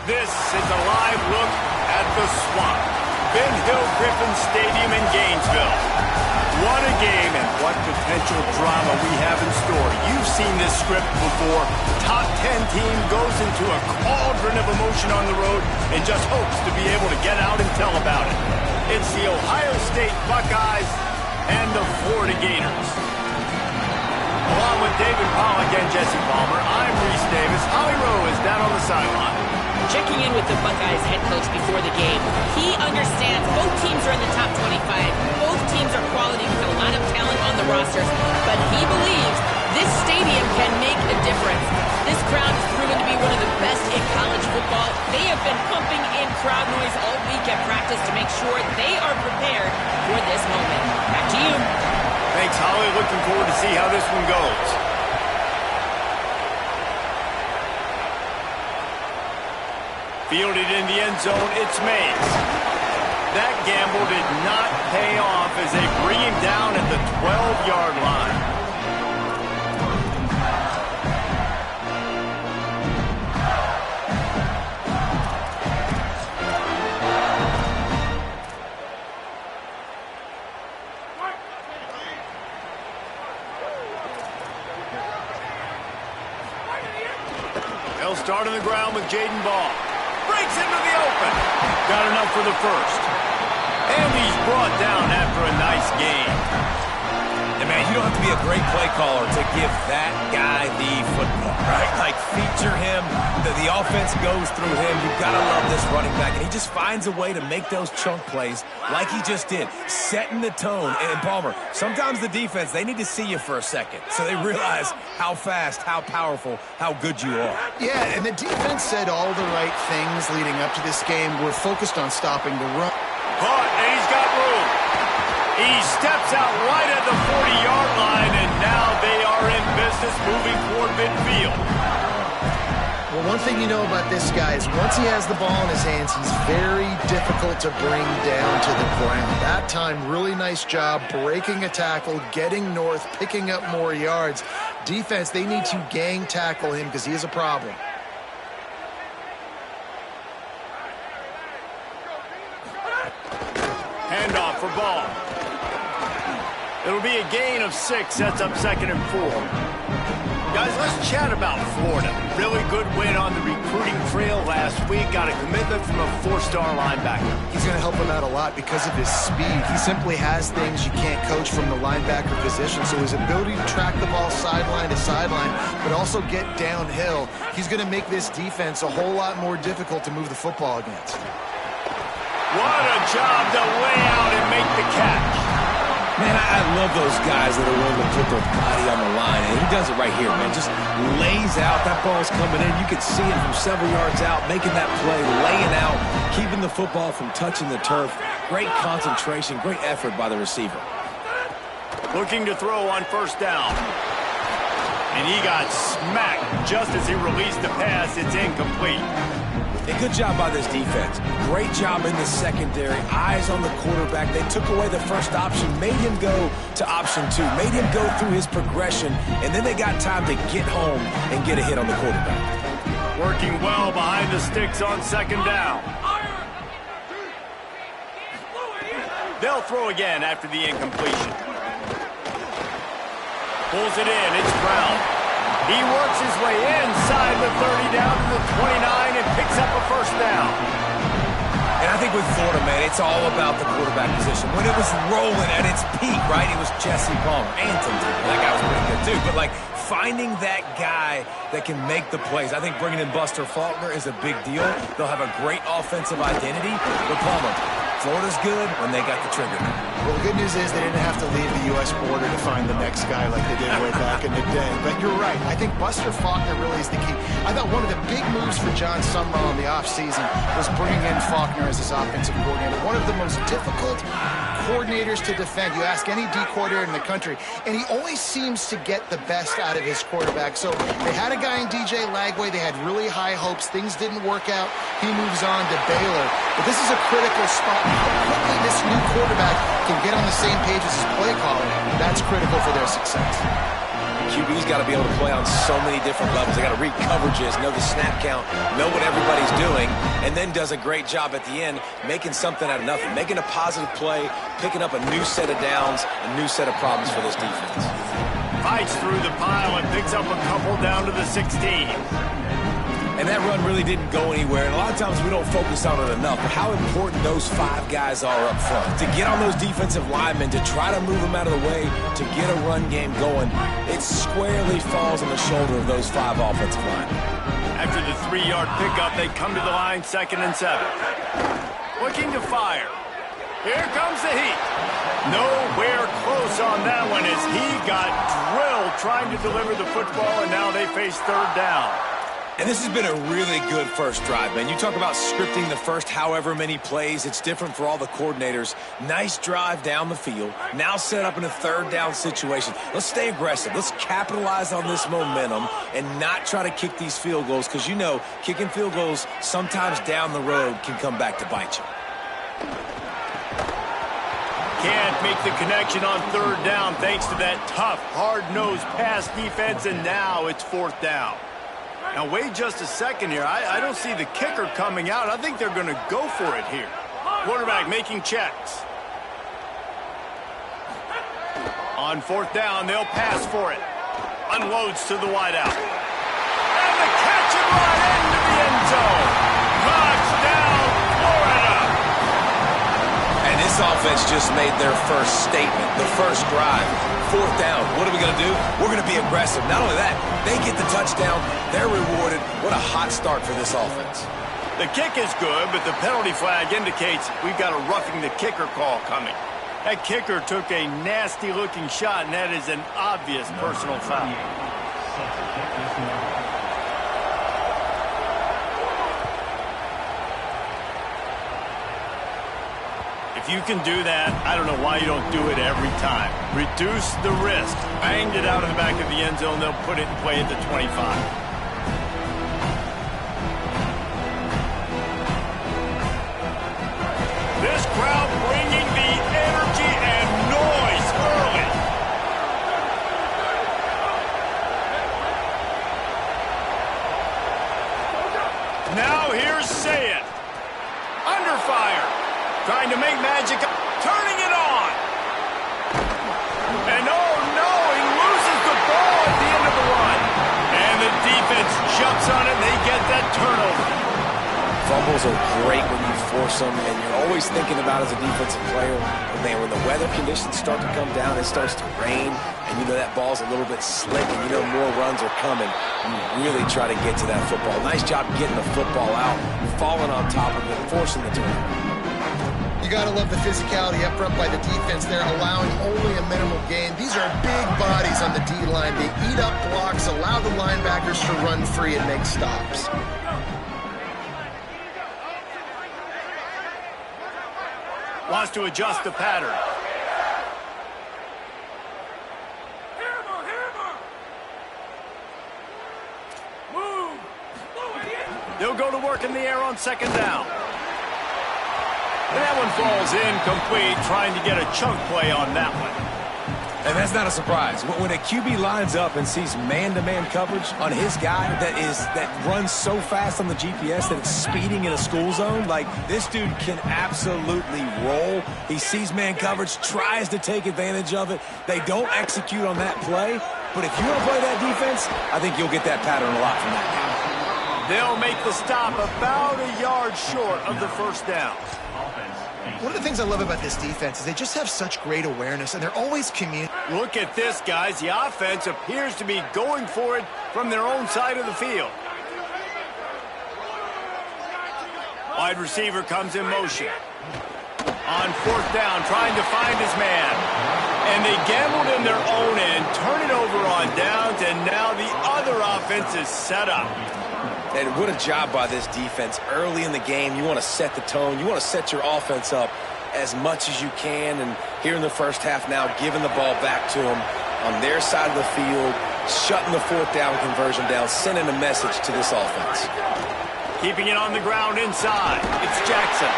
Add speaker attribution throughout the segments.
Speaker 1: This is a live look at the Swamp, Ben Hill Griffin Stadium in Gainesville. What a game and what potential drama we have in store. You've seen this script before. Top 10 team goes into a cauldron of emotion on the road and just hopes to be able to get out and tell about it. It's the Ohio State Buckeyes and the Florida Gators. Along with David Pollack and Jesse Palmer, I'm Reese Davis. Holly Rowe is down on the sideline.
Speaker 2: Checking in with the Buckeyes head coach before the game. He understands both teams are in the top 25. Both teams are quality with a lot of talent on the rosters. But he believes this stadium can make a difference. This crowd has proven to be one of the best in college football. They have been pumping in crowd noise all week at practice to make sure they are prepared for this moment. Back to you.
Speaker 1: Thanks, Holly. Looking forward to see how this one goes. Fielded in the end zone, it's Mays. That gamble did not pay off as they bring him down at the 12-yard line. They'll start on the ground with Jaden Ball. Breaks into the open. Got enough for the first. And he's brought down after a nice game.
Speaker 3: And man, you don't have to be a great play caller to give that guy the football, right? Like, feature him. The offense goes through him. You've got to love this running back. And he just finds a way to make those chunk plays like he just did, setting the tone. And Palmer, sometimes the defense, they need to see you for a second so they realize how fast, how powerful, how good you are.
Speaker 4: Yeah, and the defense said all the right things leading up to this game. We're focused on stopping the run.
Speaker 1: Caught, and he's got room. He steps out right at the 40-yard line, and now they are in business moving toward midfield.
Speaker 4: Well, one thing you know about this guy is once he has the ball in his hands, he's very difficult to bring down to the ground. That time, really nice job breaking a tackle, getting north, picking up more yards. Defense, they need to gang tackle him because he is a problem.
Speaker 1: Handoff for Ball. It'll be a gain of 6, sets up 2nd and 4. Guys, let's chat about Florida. Really good win on the recruiting trail last week. Got a commitment from a 4-star linebacker.
Speaker 4: He's going to help him out a lot because of his speed. He simply has things you can't coach from the linebacker position. So his ability to track the ball sideline to sideline, but also get downhill, he's going to make this defense a whole lot more difficult to move the football against.
Speaker 1: What a job to lay out and make the catch.
Speaker 3: Man, I love those guys that are willing to put their body on the line, and he does it right here, man. Just lays out. That ball's coming in. You can see it from several yards out, making that play, laying out, keeping the football from touching the turf. Great concentration, great effort by the receiver.
Speaker 1: Looking to throw on 1st down. And he got smacked just as he released the pass. It's incomplete.
Speaker 3: A good job by this defense. Great job in the secondary. Eyes on the quarterback. They took away the first option, made him go to option 2, made him go through his progression, and then they got time to get home and get a hit on the quarterback.
Speaker 1: Working well behind the sticks on 2nd down. They'll throw again after the incompletion. Pulls it in. It's Brown. He works his way inside the 30 down to the 29 and picks up a 1st down.
Speaker 3: And I think with Florida, man, it's all about the quarterback position. When it was rolling at its peak, right, it was Jesse Palmer. Anton, that guy was pretty good too. But, like, finding that guy that can make the plays. I think bringing in Buster Faulkner is a big deal. They'll have a great offensive identity. But Palmer, Florida's good when they got the trigger.
Speaker 4: Well, the good news is they didn't have to leave the U.S. border to find the next guy like they did way back in the day. But you're right. I think Buster Faulkner really is the key. I thought one of the big moves for John Summerall in the offseason was bringing in Faulkner as his offensive coordinator. One of the most difficult coordinators to defend. You ask any D coordinator in the country, and he always seems to get the best out of his quarterback. So they had a guy in DJ Lagway. They had really high hopes. Things didn't work out. He moves on to Baylor. But this is a critical spot. How quickly this new quarterback can get on the same page as his play caller, that's critical for their success.
Speaker 3: QB's got to be able to play on so many different levels. They got to read coverages, know the snap count, know what everybody's doing, and then does a great job at the end making something out of nothing, making a positive play, picking up a new set of downs, a new set of problems for this defense.
Speaker 1: Fights through the pile and picks up a couple down to the 16.
Speaker 3: And that run really didn't go anywhere, and a lot of times we don't focus on it enough, but how important those 5 guys are up front. To get on those defensive linemen, to try to move them out of the way, to get a run game going, it squarely falls on the shoulder of those 5 offensive linemen.
Speaker 1: After the 3-yard pickup, they come to the line 2nd and 7. Looking to fire. Here comes the heat. Nowhere close on that one as he got drilled trying to deliver the football, and now they face 3rd down.
Speaker 3: And this has been a really good first drive, man. You talk about scripting the first however many plays. It's different for all the coordinators. Nice drive down the field. Now set up in a 3rd down situation. Let's stay aggressive. Let's capitalize on this momentum and not try to kick these field goals because, you know, kicking field goals sometimes down the road can come back to bite you.
Speaker 1: Can't make the connection on 3rd down thanks to that tough, hard-nosed pass defense, and now it's 4th down. Now, wait just a second here. I don't see the kicker coming out. I think they're going to go for it here. Quarterback making checks. On 4th down, they'll pass for it. Unloads to the wideout. And the catch it right into the end zone. Touchdown, Florida.
Speaker 3: And this offense just made their first statement, the first drive. 4th down. What are we going to do? We're going to be aggressive. Not only that, they get the touchdown. They're rewarded. What a hot start for this offense.
Speaker 1: The kick is good, but the penalty flag indicates we've got a roughing the kicker call coming. That kicker took a nasty-looking shot, and that is an obvious personal foul. If you can do that, I don't know why you don't do it every time. Reduce the risk. Banged it out of the back of the end zone. They'll put it in play at the 25. This crowd bringing the energy and noise early. Now here's Say It. Under fire. Trying to make magic, turning it on. And oh no, he loses the ball at the end of the run. And the defense jumps on it, and they get that turnover.
Speaker 3: Fumbles are great when you force them, and you're always thinking about as a defensive player, when the weather conditions start to come down, it starts to rain, and you know that ball's a little bit slick, and you know more runs are coming. You really try to get to that football. Nice job getting the football out, falling on top of it, forcing the turnover.
Speaker 4: You got to love the physicality up front by the defense. They're allowing only a minimal gain. These are big bodies on the D-line. They eat up blocks, allow the linebackers to run free and make stops.
Speaker 1: Wants to adjust the pattern. They'll go to work in the air on 2nd down. And that one falls incomplete, trying to get a chunk play on that one.
Speaker 3: And that's not a surprise. When a QB lines up and sees man-to-man coverage on his guy that runs so fast on the GPS that it's speeding in a school zone, like this dude can absolutely roll. He sees man coverage, tries to take advantage of it. They don't execute on that play, but if you don't play that defense, I think you'll get that pattern a lot from that guy.
Speaker 1: They'll make the stop about a yard short of the 1st down.
Speaker 4: One of the things I love about this defense is they just have such great awareness, and they're always communicating.
Speaker 1: Look at this, guys. The offense appears to be going for it from their own side of the field. Wide receiver comes in motion. On 4th down, trying to find his man. And they gambled in their own end, turn it over on downs, and now the other offense is set up.
Speaker 3: And what a job by this defense. Early in the game, you want to set the tone. You want to set your offense up as much as you can. And here in the first half now, giving the ball back to them on their side of the field, shutting the 4th down conversion down, sending a message to this offense.
Speaker 1: Keeping it on the ground inside. It's Jackson.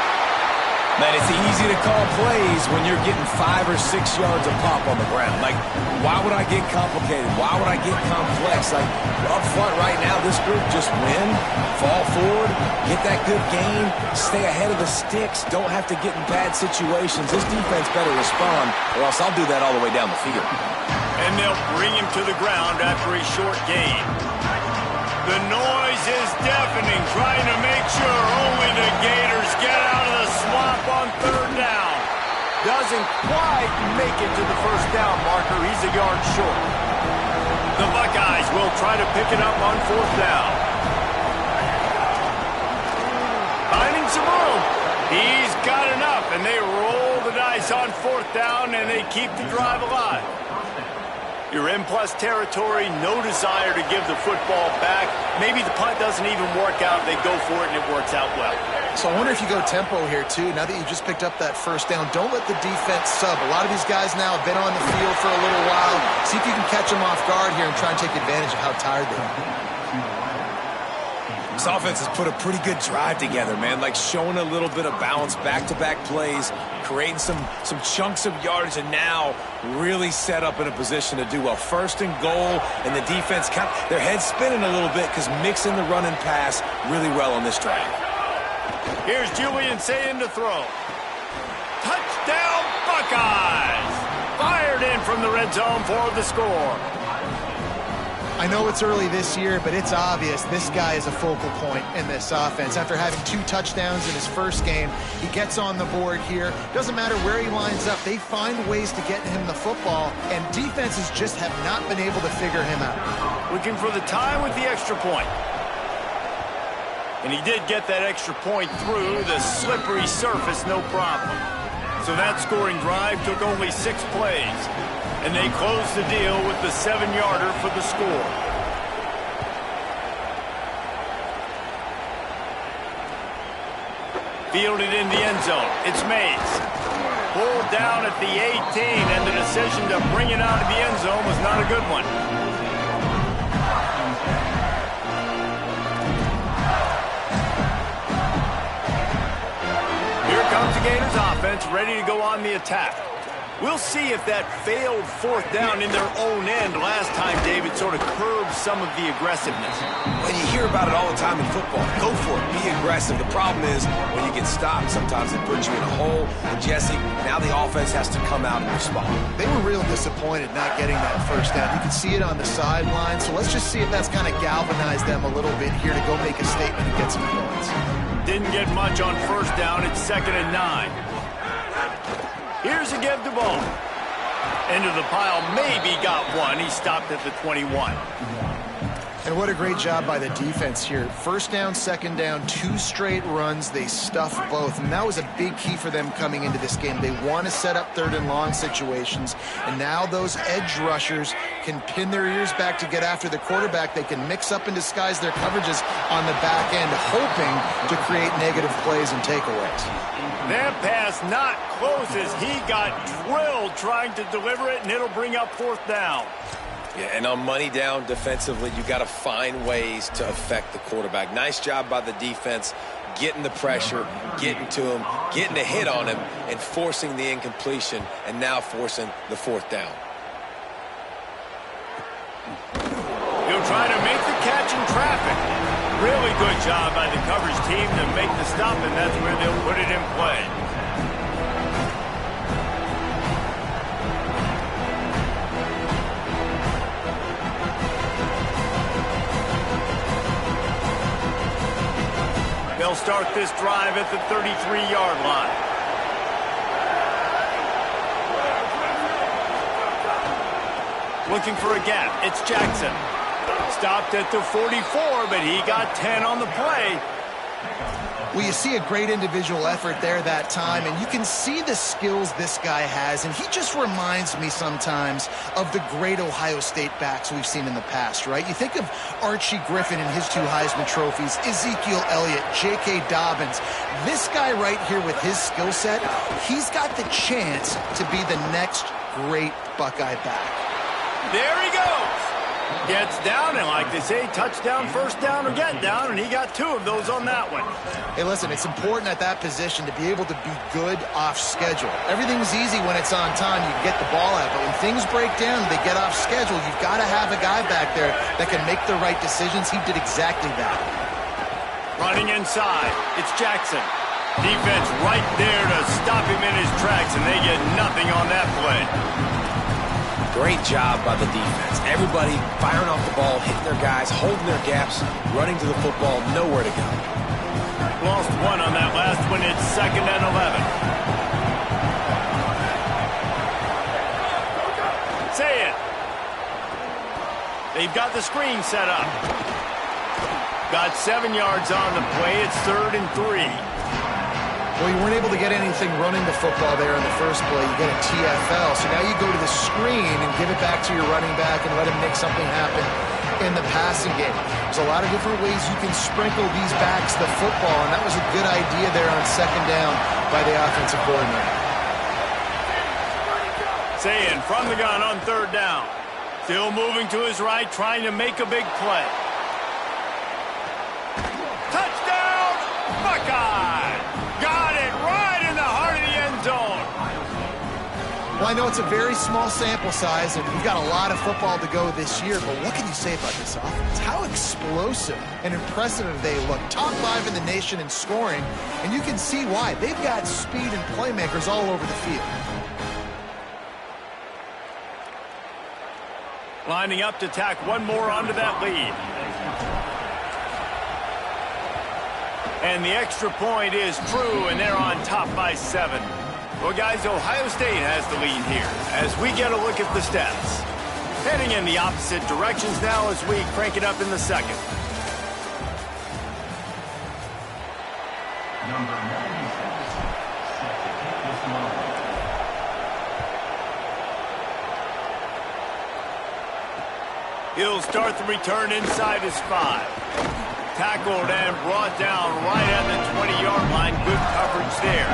Speaker 3: Man, it's easy to call plays when you're getting 5 or 6 yards of pop on the ground. Like, why would I get complicated? Why would I get complex? Like, up front right now, this group just win, fall forward, get that good gain, stay ahead of the sticks, don't have to get in bad situations. This defense better respond, or else I'll do that all the way down the field.
Speaker 1: And they'll bring him to the ground after a short gain. The noise is deafening, trying to make sure only the Gators get out of the swamp on third down. Doesn't quite make it to the first down marker. He's a yard short. The Buckeyes will try to pick it up on fourth down. Finding some room. He's got enough, and they roll the dice on fourth down, and they keep the drive alive. You're in plus territory, no desire to give the football back. Maybe the punt doesn't even work out. They go for it, and it works out well.
Speaker 4: So I wonder if you go tempo here, too. Now that you just picked up that first down, don't let the defense sub. A lot of these guys now have been on the field for a little while. See if you can catch them off guard here and try and take advantage of how tired they are.
Speaker 3: This offense has put a pretty good drive together, man. Like showing a little bit of balance, back-to-back plays, creating some chunks of yardage, and now really set up in a position to do well. First and goal, and the defense, their head's spinning a little bit because mixing the run and pass really well on this drive.
Speaker 1: Here's Julian saying to throw. Touchdown, Buckeyes! Fired in from the red zone for the score.
Speaker 4: I know it's early this year, but it's obvious this guy is a focal point in this offense. After having 2 touchdowns in his first game, he gets on the board here. Doesn't matter where he lines up. They find ways to get him the football, and defenses just have not been able to figure him out.
Speaker 1: Looking for the time with the extra point. And he did get that extra point through the slippery surface, no problem. So that scoring drive took only 6 plays. And they close the deal with the 7-yarder for the score. Fielded in the end zone. It's Mays. Pulled down at the 18, and the decision to bring it out of the end zone was not a good one. Here comes the Gators offense, ready to go on the attack. We'll see if that failed fourth down in their own end last time, David, sort of curbed some of the aggressiveness.
Speaker 3: Well, you hear about it all the time in football. Go for it. Be aggressive. The problem is when you get stopped, sometimes it puts you in a hole. And, Jesse, now the offense has to come out and respond.
Speaker 4: They were real disappointed not getting that first down. You can see it on the sideline. So let's just see if that's kind of galvanized them a little bit here to go make a statement and get some points.
Speaker 1: Didn't get much on first down. It's 2nd and 9. Here's a give to Ball. Into the pile, maybe got one. He stopped at the 21.
Speaker 4: And what a great job by the defense here. First down, second down, 2 straight runs. They stuffed both. And that was a big key for them coming into this game. They want to set up 3rd and long situations. And now those edge rushers can pin their ears back to get after the quarterback. They can mix up and disguise their coverages on the back end, hoping to create negative plays and takeaways.
Speaker 1: That pass not close as he got drilled trying to deliver it, and it'll bring up 4th down.
Speaker 3: Yeah, and on money down defensively, you got to find ways to affect the quarterback. Nice job by the defense, getting the pressure, getting to him, getting a hit on him, and forcing the incompletion, and now forcing the 4th down.
Speaker 1: He'll try to make the catch in traffic. Really good job by the coverage team to make the stop, and that's where they'll put it in play. They'll start this drive at the 33-yard line. Looking for a gap. It's Jackson. Stopped at the 44, but he got 10 on the play.
Speaker 4: Well, you see a great individual effort there that time, and you can see the skills this guy has, and he just reminds me sometimes of the great Ohio State backs we've seen in the past, right? You think of Archie Griffin and his 2 Heisman trophies, Ezekiel Elliott, J.K. Dobbins. This guy right here with his skill set, he's got the chance to be the next great Buckeye back.
Speaker 1: There he goes. Gets down, and like they say, touchdown, first down, or get down, and he got 2 of those on that one.
Speaker 4: Hey, listen, it's important at that position to be able to be good off schedule. Everything's easy when it's on time. You get the ball out, but when things break down, they get off schedule. You've got to have a guy back there that can make the right decisions. He did exactly that.
Speaker 1: Running inside, it's Jackson. Defense right there to stop him in his tracks, and they get nothing on that play.
Speaker 3: Great job by the defense. Everybody firing off the ball, hitting their guys, holding their gaps, running to the football, nowhere to go.
Speaker 1: Lost 1 on that last one. It's 2nd and 11. Say it. They've got the screen set up. Got 7 yards on the play. It's 3rd and 3.
Speaker 4: Well, you weren't able to get anything running the football there in the first play. You get a TFL. So now you go to the screen and give it back to your running back and let him make something happen in the passing game. There's a lot of different ways you can sprinkle these backs the football, and that was a good idea there on 2nd down by the offensive coordinator.
Speaker 1: Sayin from the gun on 3rd down. Still moving to his right, trying to make a big play. Touchdown, Buckeye! Got it right in the heart of the end zone.
Speaker 4: Well, I know it's a very small sample size, and we've got a lot of football to go this year, but what can you say about this offense? How explosive and impressive they look. Top 5 in the nation in scoring, and you can see why. They've got speed and playmakers all over the field.
Speaker 1: Lining up to tack 1 more onto that lead. And the extra point is true, and they're on top by 7. Well, guys, Ohio State has the lead here as we get a look at the stats. Heading in the opposite directions now as we crank it up in the 2nd.
Speaker 5: Number 96, set to kick this one.
Speaker 1: He'll start the return inside his 5. Tackled and brought down right at the 20-yard line. Good coverage there.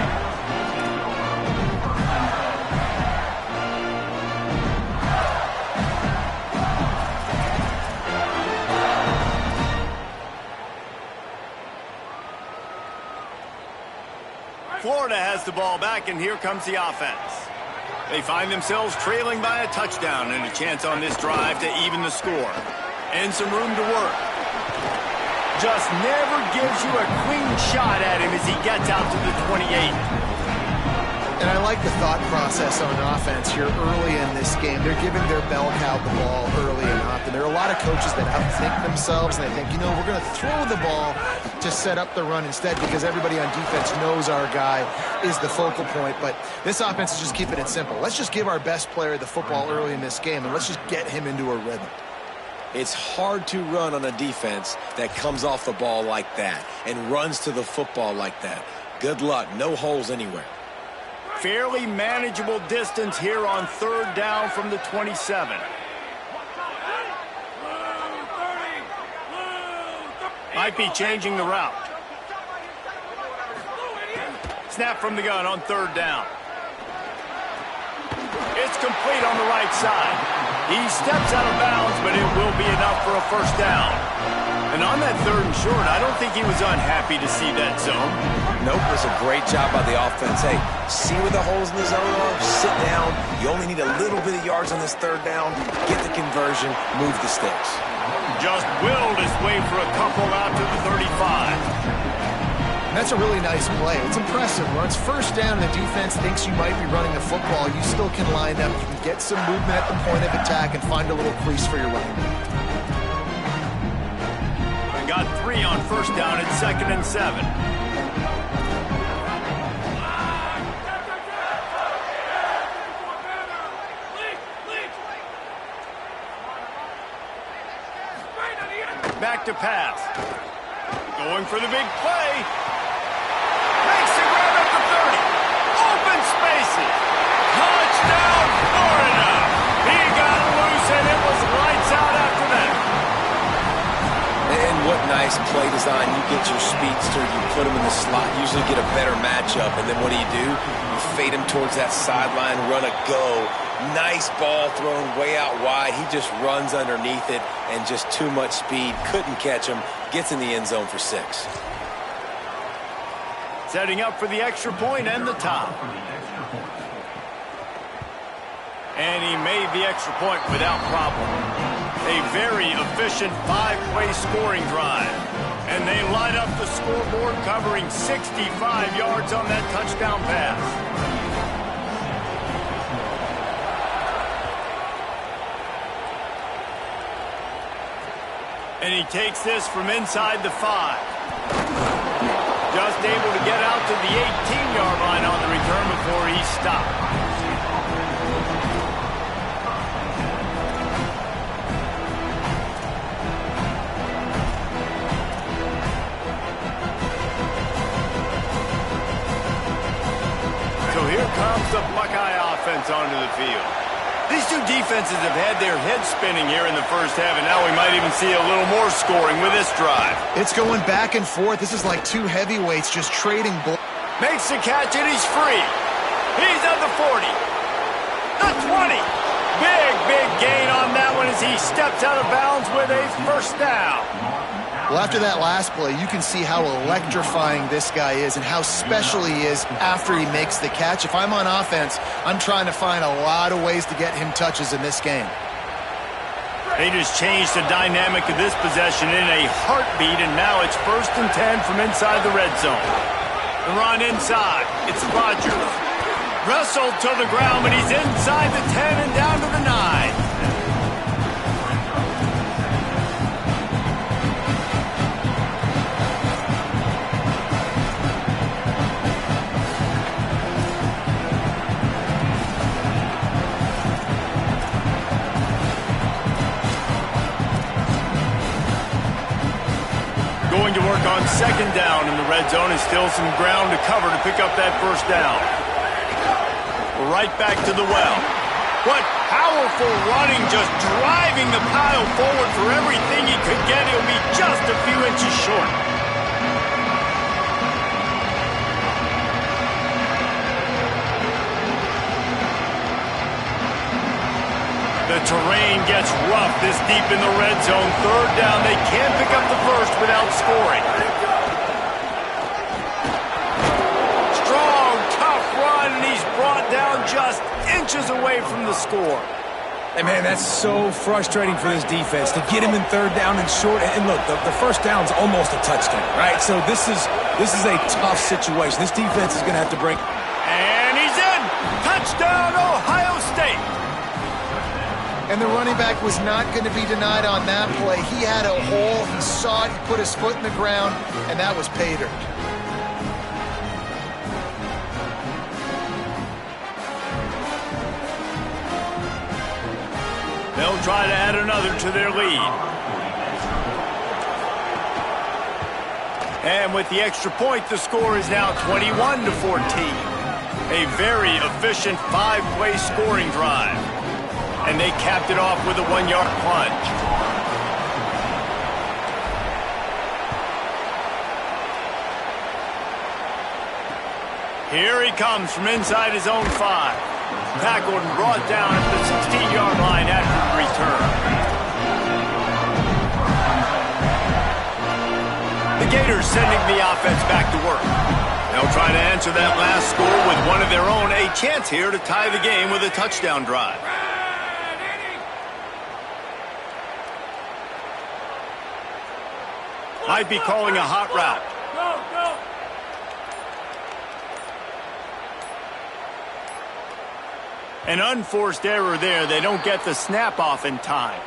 Speaker 1: Florida has the ball back, and here comes the offense. They find themselves trailing by a touchdown and a chance on this drive to even the score. And some room to work. Just never gives you a clean shot at him as he gets out to the 28.
Speaker 4: And I like the thought process on offense here early in this game. They're giving their bell cow the ball early and often. There are a lot of coaches that outthink themselves, and they think, you know, we're going to throw the ball to set up the run instead because everybody on defense knows our guy is the focal point. But this offense is just keeping it simple. Let's just give our best player the football early in this game, and let's just get him into a rhythm.
Speaker 3: It's hard to run on a defense that comes off the ball like that and runs to the football like that. Good luck. No holes anywhere.
Speaker 1: Fairly manageable distance here on 3rd down from the 27. Might be changing the route. Snap from the gun on 3rd down. It's complete on the right side. He steps out of bounds, but it will be enough for a first down. And on that 3rd and short, I don't think he was unhappy to see that zone.
Speaker 3: Nope, it was a great job by the offense. Hey, see where the holes in the zone are, sit down. You only need a little bit of yards on this 3rd down. Get the conversion, move the sticks.
Speaker 1: Just willed his way for a couple out to the 35.
Speaker 4: And that's a really nice play. It's impressive. When it's 1st down and the defense thinks you might be running the football, you still can line up. You can get some movement at the point of attack and find a little crease for your running back.
Speaker 1: And got 3 on 1st down at 2nd and 7. Back to pass. Going for the big play. Makes the grab at the 30. Open spaces. Touchdown, Florida. He got loose, and it was lights out after that.
Speaker 3: And what nice play design. You get your speed Buster, you put him in the slot, usually get a better matchup, and then what do? You fade him towards that sideline, run a go. Nice ball thrown way out wide. He just runs underneath it, and just too much speed. Couldn't catch him. Gets in the end zone for 6.
Speaker 1: Setting up for the extra point and the top. And he made the extra point without problem. A very efficient 5-play scoring drive. And they light up the scoreboard, covering 65 yards on that touchdown pass. And he takes this from inside the 5. Just able to get out to the 18-yard line on the return before he stopped. So here comes the Buckeye offense onto the field. These two defenses have had their heads spinning here in the first half, and now we might even see a little more scoring with this drive.
Speaker 4: It's going back and forth. This is like two heavyweights just trading balls.
Speaker 1: Makes the catch, and he's free. He's at the 40. The 20. Big gain on that one as he steps out of bounds with a first down.
Speaker 4: Well, after that last play, you can see how electrifying this guy is and how special he is after he makes the catch. If I'm on offense, I'm trying to find a lot of ways to get him touches in this game.
Speaker 1: They just changed the dynamic of this possession in a heartbeat, and now it's 1st and 10 from inside the red zone. The run inside. It's Rodgers. Wrestled to the ground, but he's inside the 10 and down to the 9. Going to work on 2nd down in the red zone, and still some ground to cover to pick up that first down. Right back to the well. What powerful running, just driving the pile forward for everything he could get. He'll be just a few inches short. The terrain gets rough this deep in the red zone. 3rd down. They can't pick up the first without scoring. Strong, tough run, and he's brought down just inches away from the score.
Speaker 3: Hey, man, that's so frustrating for this defense to get him in 3rd down and short. And look, the first down's almost a touchdown, right? So this is a tough situation. This defense is going to have to break.
Speaker 1: And he's in. Touchdown, Ohio State.
Speaker 4: And the running back was not going to be denied on that play. He had a hole. He saw it. He put his foot in the ground, and that was pay dirt.
Speaker 1: They'll try to add another to their lead. And with the extra point, the score is now 21-14. A very efficient 5-play scoring drive. And they capped it off with a 1-yard plunge. Here he comes from inside his own 5. Tackled and brought down at the 16-yard line after the return. The Gators sending the offense back to work. They'll try to answer that last score with one of their own. A chance here to tie the game with a touchdown drive. Might be calling a hot route. An unforced error there. They don't get the snap off in time.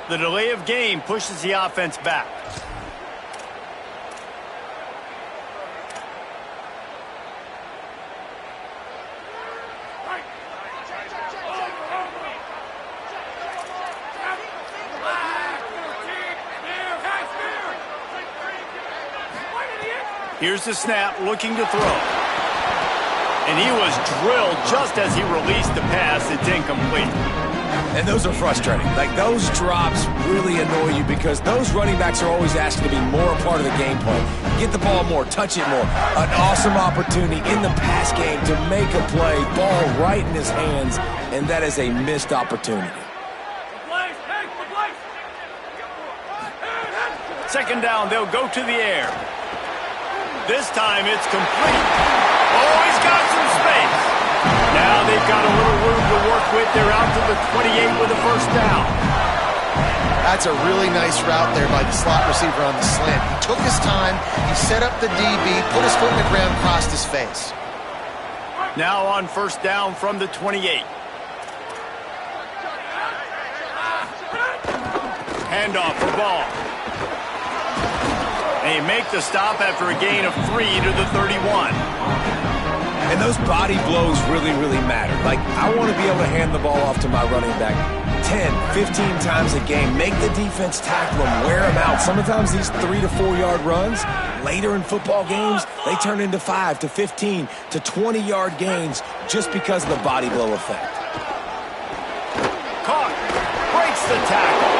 Speaker 1: The delay of game pushes the offense back. Here's the snap, looking to throw. And he was drilled just as he released the pass. It's incomplete.
Speaker 3: And those are frustrating. Like, those drops really annoy you because those running backs are always asking to be more a part of the game plan. Get the ball more, touch it more. An awesome opportunity in the pass game to make a play, ball right in his hands, and that is a missed opportunity.
Speaker 1: Second down, they'll go to the air. This time it's complete. Oh, he's got some space. Now they've got a little room to work with. They're out to the 28 with a first down.
Speaker 4: That's a really nice route there by the slot receiver on the slant. He took his time, he set up the DB, put his foot in the ground, crossed his face.
Speaker 1: Now on first down from the 28. Handoff for Ball. They make the stop after a gain of 3 to the 31.
Speaker 3: And those body blows really, really matter. Like, I want to be able to hand the ball off to my running back 10, 15 times a game. Make the defense tackle them, wear them out. Sometimes these 3 to 4 yard runs, later in football games, they turn into 5 to 15 to 20 yard gains just because of the body blow effect.
Speaker 1: Caught. Breaks the tackle.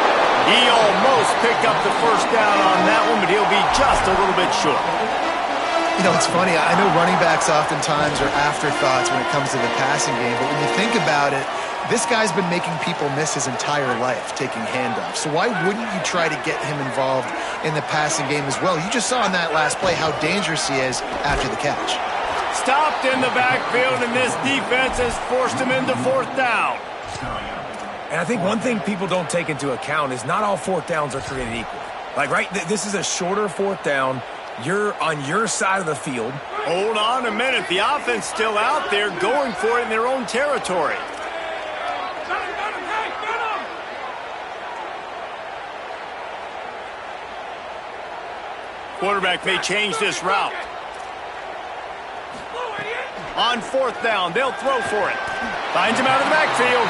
Speaker 1: He almost picked up the first down on that one, but he'll be just a little bit short.
Speaker 4: You know, it's funny. I know running backs oftentimes are afterthoughts when it comes to the passing game, but when you think about it, this guy's been making people miss his entire life taking handoffs. So why wouldn't you try to get him involved in the passing game as well? You just saw in that last play how dangerous he is after the catch.
Speaker 1: Stopped in the backfield, and this defense has forced him into fourth down.
Speaker 3: And I think one thing people don't take into account is not all fourth downs are created equal. Like, right, this is a shorter fourth down. You're on your side of the field.
Speaker 1: Hold on a minute. The offense still out there going for it in their own territory. Quarterback may change this route. On fourth down, they'll throw for it. Finds him out of the backfield.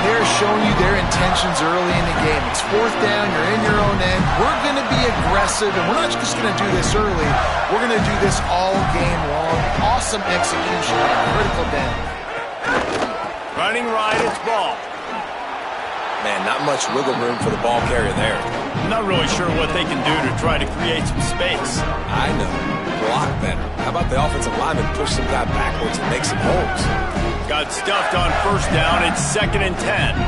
Speaker 4: They're showing you their intentions early in the game. It's fourth down, you're in your own end. We're going to be aggressive, and we're not just going to do this early. We're going to do this all game long. Awesome execution on a critical down.
Speaker 1: Running right, it's Ball.
Speaker 3: Man, not much wiggle room for the ball carrier there.
Speaker 1: Not really sure what they can do to try to create some space.
Speaker 3: I know. Block better. How about the offensive lineman push some guy backwards and make some holes?
Speaker 1: Got stuffed on first down. It's 2nd and 10.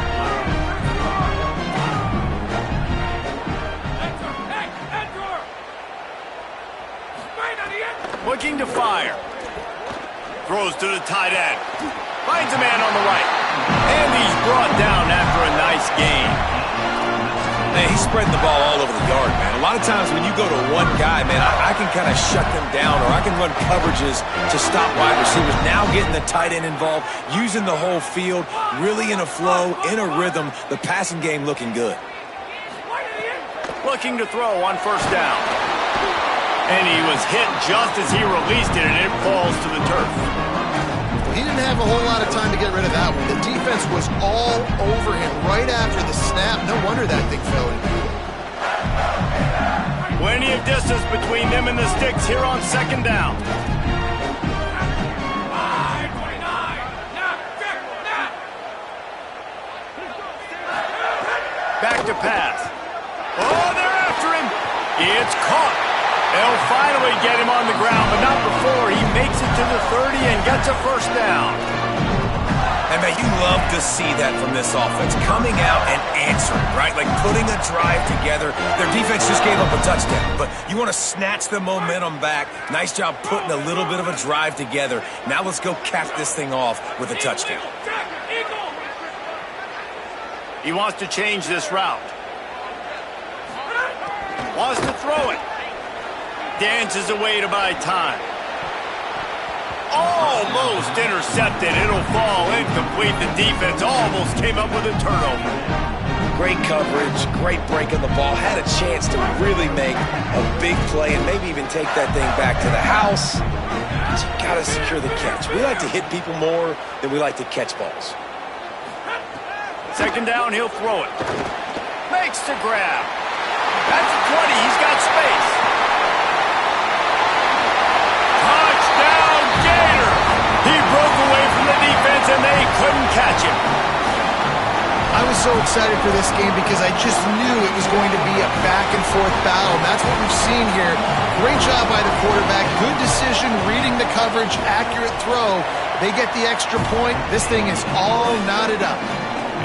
Speaker 1: Looking to fire. Throws to the tight end. Finds a man on the right. And he's brought down after a nice gain.
Speaker 3: Man, he's spreading the ball all over the yard, man. A lot of times when you go to one guy, man, I can kind of shut them down, or I can run coverages to stop wide receivers. Now getting the tight end involved, using the whole field, really in a flow, in a rhythm, the passing game looking good.
Speaker 1: Looking to throw on first down. And he was hit just as he released it, and it falls to the turf.
Speaker 4: He didn't have a whole lot of time to get rid of that one. The defense was all over him right after the snap. No wonder that thing fell in.
Speaker 1: Plenty of distance between them and the sticks here on second down. Back to pass. Oh, they're after him. It's caught. They'll finally get him on the ground, but not before he makes it to the 30 and gets a first down.
Speaker 3: And man, you love to see that from this offense, coming out and answering, right? Like putting a drive together. Their defense just gave up a touchdown, but you want to snatch the momentum back. Nice job putting a little bit of a drive together. Now let's go cap this thing off with a touchdown.
Speaker 1: He wants to change this route. Wants to throw it. Dances away to buy time. Almost intercepted. It'll fall incomplete. The defense almost came up with a turnover.
Speaker 3: Great coverage, great break of the ball. Had a chance to really make a big play and maybe even take that thing back to the house. But you got to secure the catch. We like to hit people more than we like to catch balls.
Speaker 1: Second down, he'll throw it. Makes the grab. That's a 20. He's got space. Touchdown, Gator! He broke away from the defense, and they couldn't catch him.
Speaker 4: I was so excited for this game because I just knew it was going to be a back-and-forth battle. And that's what we've seen here. Great job by the quarterback. Good decision, reading the coverage, accurate throw. They get the extra point. This thing is all knotted up.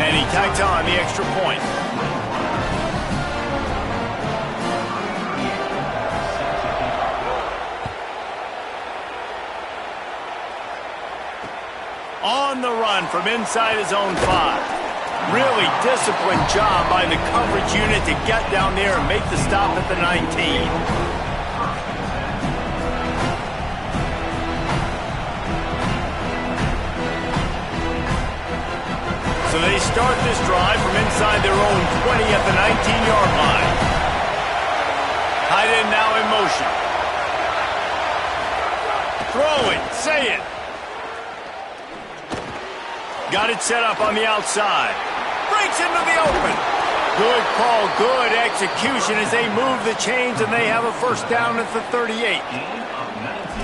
Speaker 1: And he tags on the extra point. On the run from inside his own 5. Really disciplined job by the coverage unit to get down there and make the stop at the 19. So they start this drive from inside their own 20 at the 19-yard line. Tight end now in motion. Throw it, say it. Got it set up on the outside. Breaks into the open. Good call, good execution as they move the chains and they have a first down at the 38.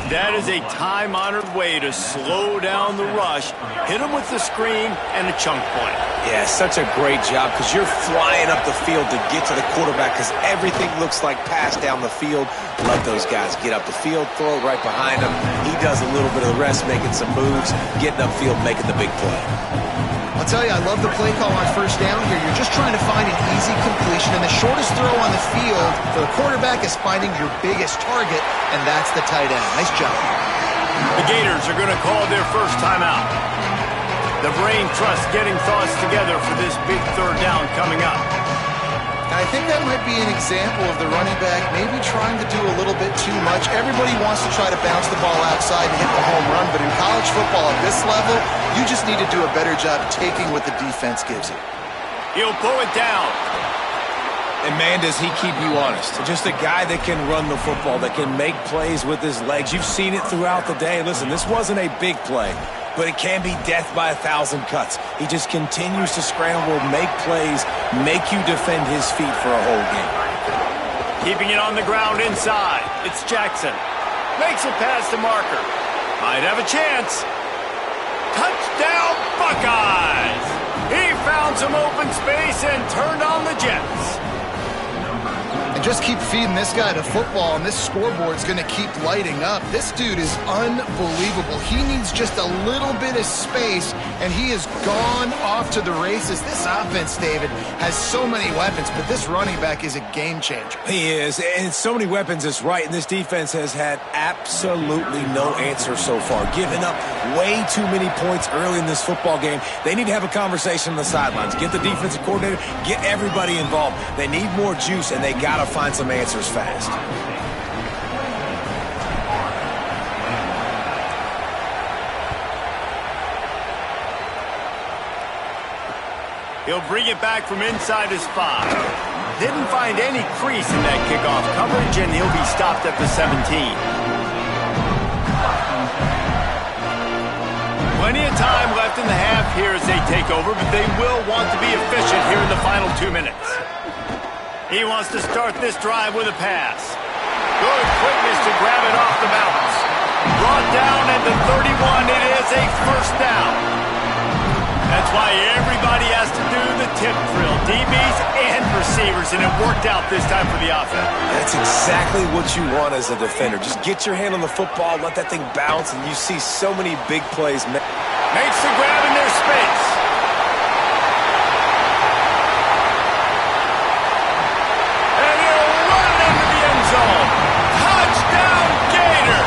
Speaker 1: That is a time-honored way to slow down the rush, hit them with the screen and a chunk play.
Speaker 3: Yeah, such a great job because you're flying up the field to get to the quarterback because everything looks like pass down the field. Love those guys. Get up the field, throw it right behind him. He does a little bit of the rest, making some moves, getting upfield, making the big play.
Speaker 4: I'll tell you, I love the play call on first down here. You're just trying to find an easy completion, and the shortest throw on the field for the quarterback is finding your biggest target, and that's the tight end. Nice job.
Speaker 1: The Gators are going to call their first timeout. The brain trust getting thoughts together for this big third down coming up.
Speaker 4: I think that might be an example of the running back maybe trying to do a little bit too much. Everybody wants to try to bounce the ball outside and hit the home run, but in college football at this level, you just need to do a better job taking what the defense gives you.
Speaker 1: He'll pull it down.
Speaker 3: And man, does he keep you honest. Just a guy that can run the football, that can make plays with his legs. You've seen it throughout the day. Listen, this wasn't a big play, but it can be death by 1,000 cuts. He just continues to scramble, make plays, make you defend his feet for a whole game.
Speaker 1: Keeping it on the ground inside. It's Jackson. Makes it past the marker. Might have a chance. Touchdown, Buckeyes! He found some open space and turned on the Jets.
Speaker 4: And just keep feeding this guy the football, and this scoreboard's going to keep lighting up. This dude is unbelievable. He needs just a little bit of space, and he has gone off to the races. This offense, David, has so many weapons, but this running back is a game changer.
Speaker 3: He is, and so many weapons is right, and this defense has had absolutely no answer so far. Giving up way too many points early in this football game. They need to have a conversation on the sidelines. Get the defensive coordinator, get everybody involved. They need more juice, and they got to find some answers fast.
Speaker 1: He'll bring it back from inside his 5. Didn't find any crease in that kickoff coverage, and he'll be stopped at the 17. Plenty of time left in the half here as they take over, but they will want to be efficient here in the final 2 minutes. He wants to start this drive with a pass. Good quickness to grab it off the bounce. Brought down at the 31. It is a first down. That's why everybody has to do the tip drill. DBs and receivers, and it worked out this time for the offense.
Speaker 3: That's exactly what you want as a defender. Just get your hand on the football, let that thing bounce, and you see so many big plays.
Speaker 1: Makes the grab in their space. And he'll run into the end zone. Touchdown, Gator!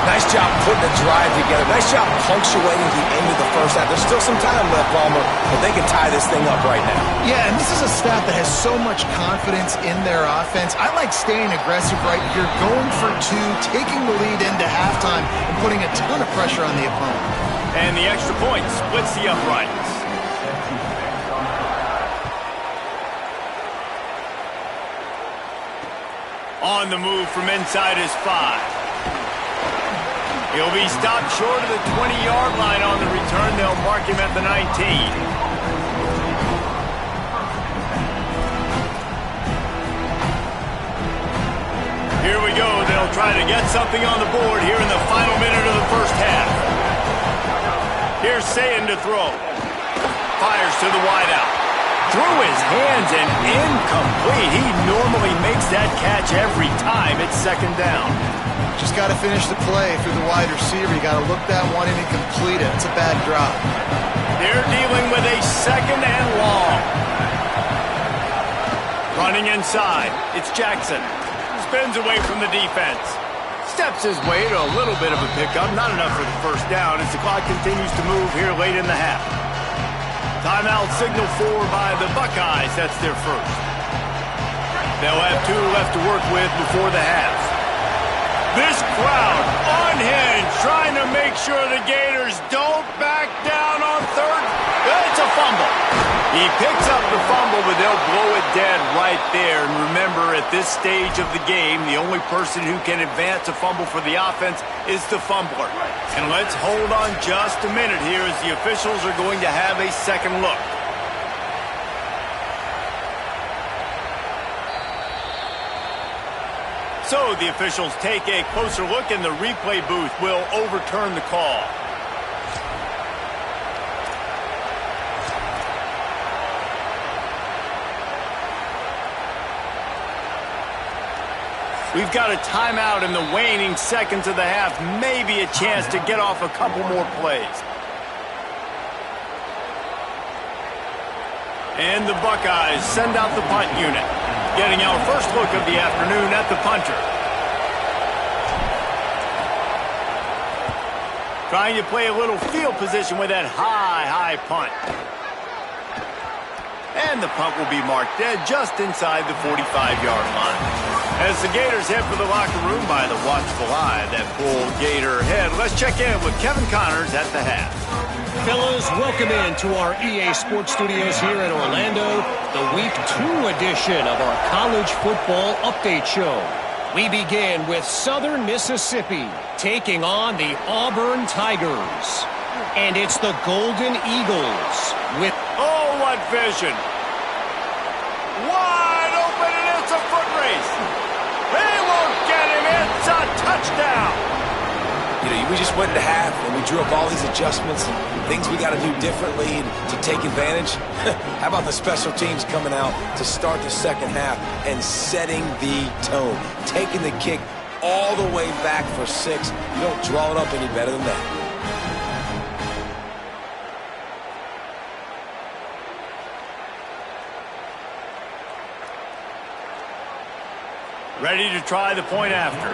Speaker 3: Nice job putting the drive together. Nice job punctuating the end of the first half. There's still some time left, Palmer, but they can tie this thing up right now.
Speaker 4: Yeah, and this is a staff that has so much confidence in their offense. I like staying aggressive right here, going for 2, taking the lead into halftime, and putting a ton of pressure on the opponent.
Speaker 1: And the extra point splits the uprights. On the move from inside his 5. He'll be stopped short of the 20-yard line on the return. They'll mark him at the 19. Here we go. They'll try to get something on the board here in the final minute of the first half. Here's Sayin to throw. Fires to the wideout. Through his hands and incomplete. He normally makes that catch every time. It's second down.
Speaker 4: Just got to finish the play through the wide receiver. You got to look that one in and complete it. It's a bad drop.
Speaker 1: They're dealing with a second and long. Running inside. It's Jackson. Spins away from the defense. Steps his way to a little bit of a pickup. Not enough for the first down as the clock continues to move here late in the half. Timeout signal for by the Buckeyes. That's their first. They'll have 2 left to work with before the half. This crowd unhinged, trying to make sure the Gators don't back down on third. It's a fumble. He picks up the fumble, but they'll blow it dead right there. And remember, at this stage of the game, the only person who can advance a fumble for the offense is the fumbler. And let's hold on just a minute here as the officials are going to have a second look. So the officials take a closer look, and the replay booth will overturn the call. We've got a timeout in the waning seconds of the half. Maybe a chance to get off a couple more plays. And the Buckeyes send out the punt unit. Getting our first look of the afternoon at the punter. Trying to play a little field position with that high punt. And the punt will be marked dead just inside the 45-yard line. As the Gators head for the locker room by the watchful eye, that full Gator head. Let's check in with Kevin Connors at the half.
Speaker 6: Fellas, welcome in to our EA Sports Studios here in Orlando, the Week 2 edition of our College Football Update Show. We begin with Southern Mississippi taking on the Auburn Tigers. And it's the Golden Eagles with...
Speaker 1: Oh, what vision! Wide open, and it's a foot race. They won't get him. It's a touchdown.
Speaker 3: You know, we just went into half and we drew up all these adjustments and things we got to do differently to take advantage. How about the special teams coming out to start the second half and setting the tone, taking the kick all the way back for 6. You don't draw it up any better than that.
Speaker 1: Ready to try the point after.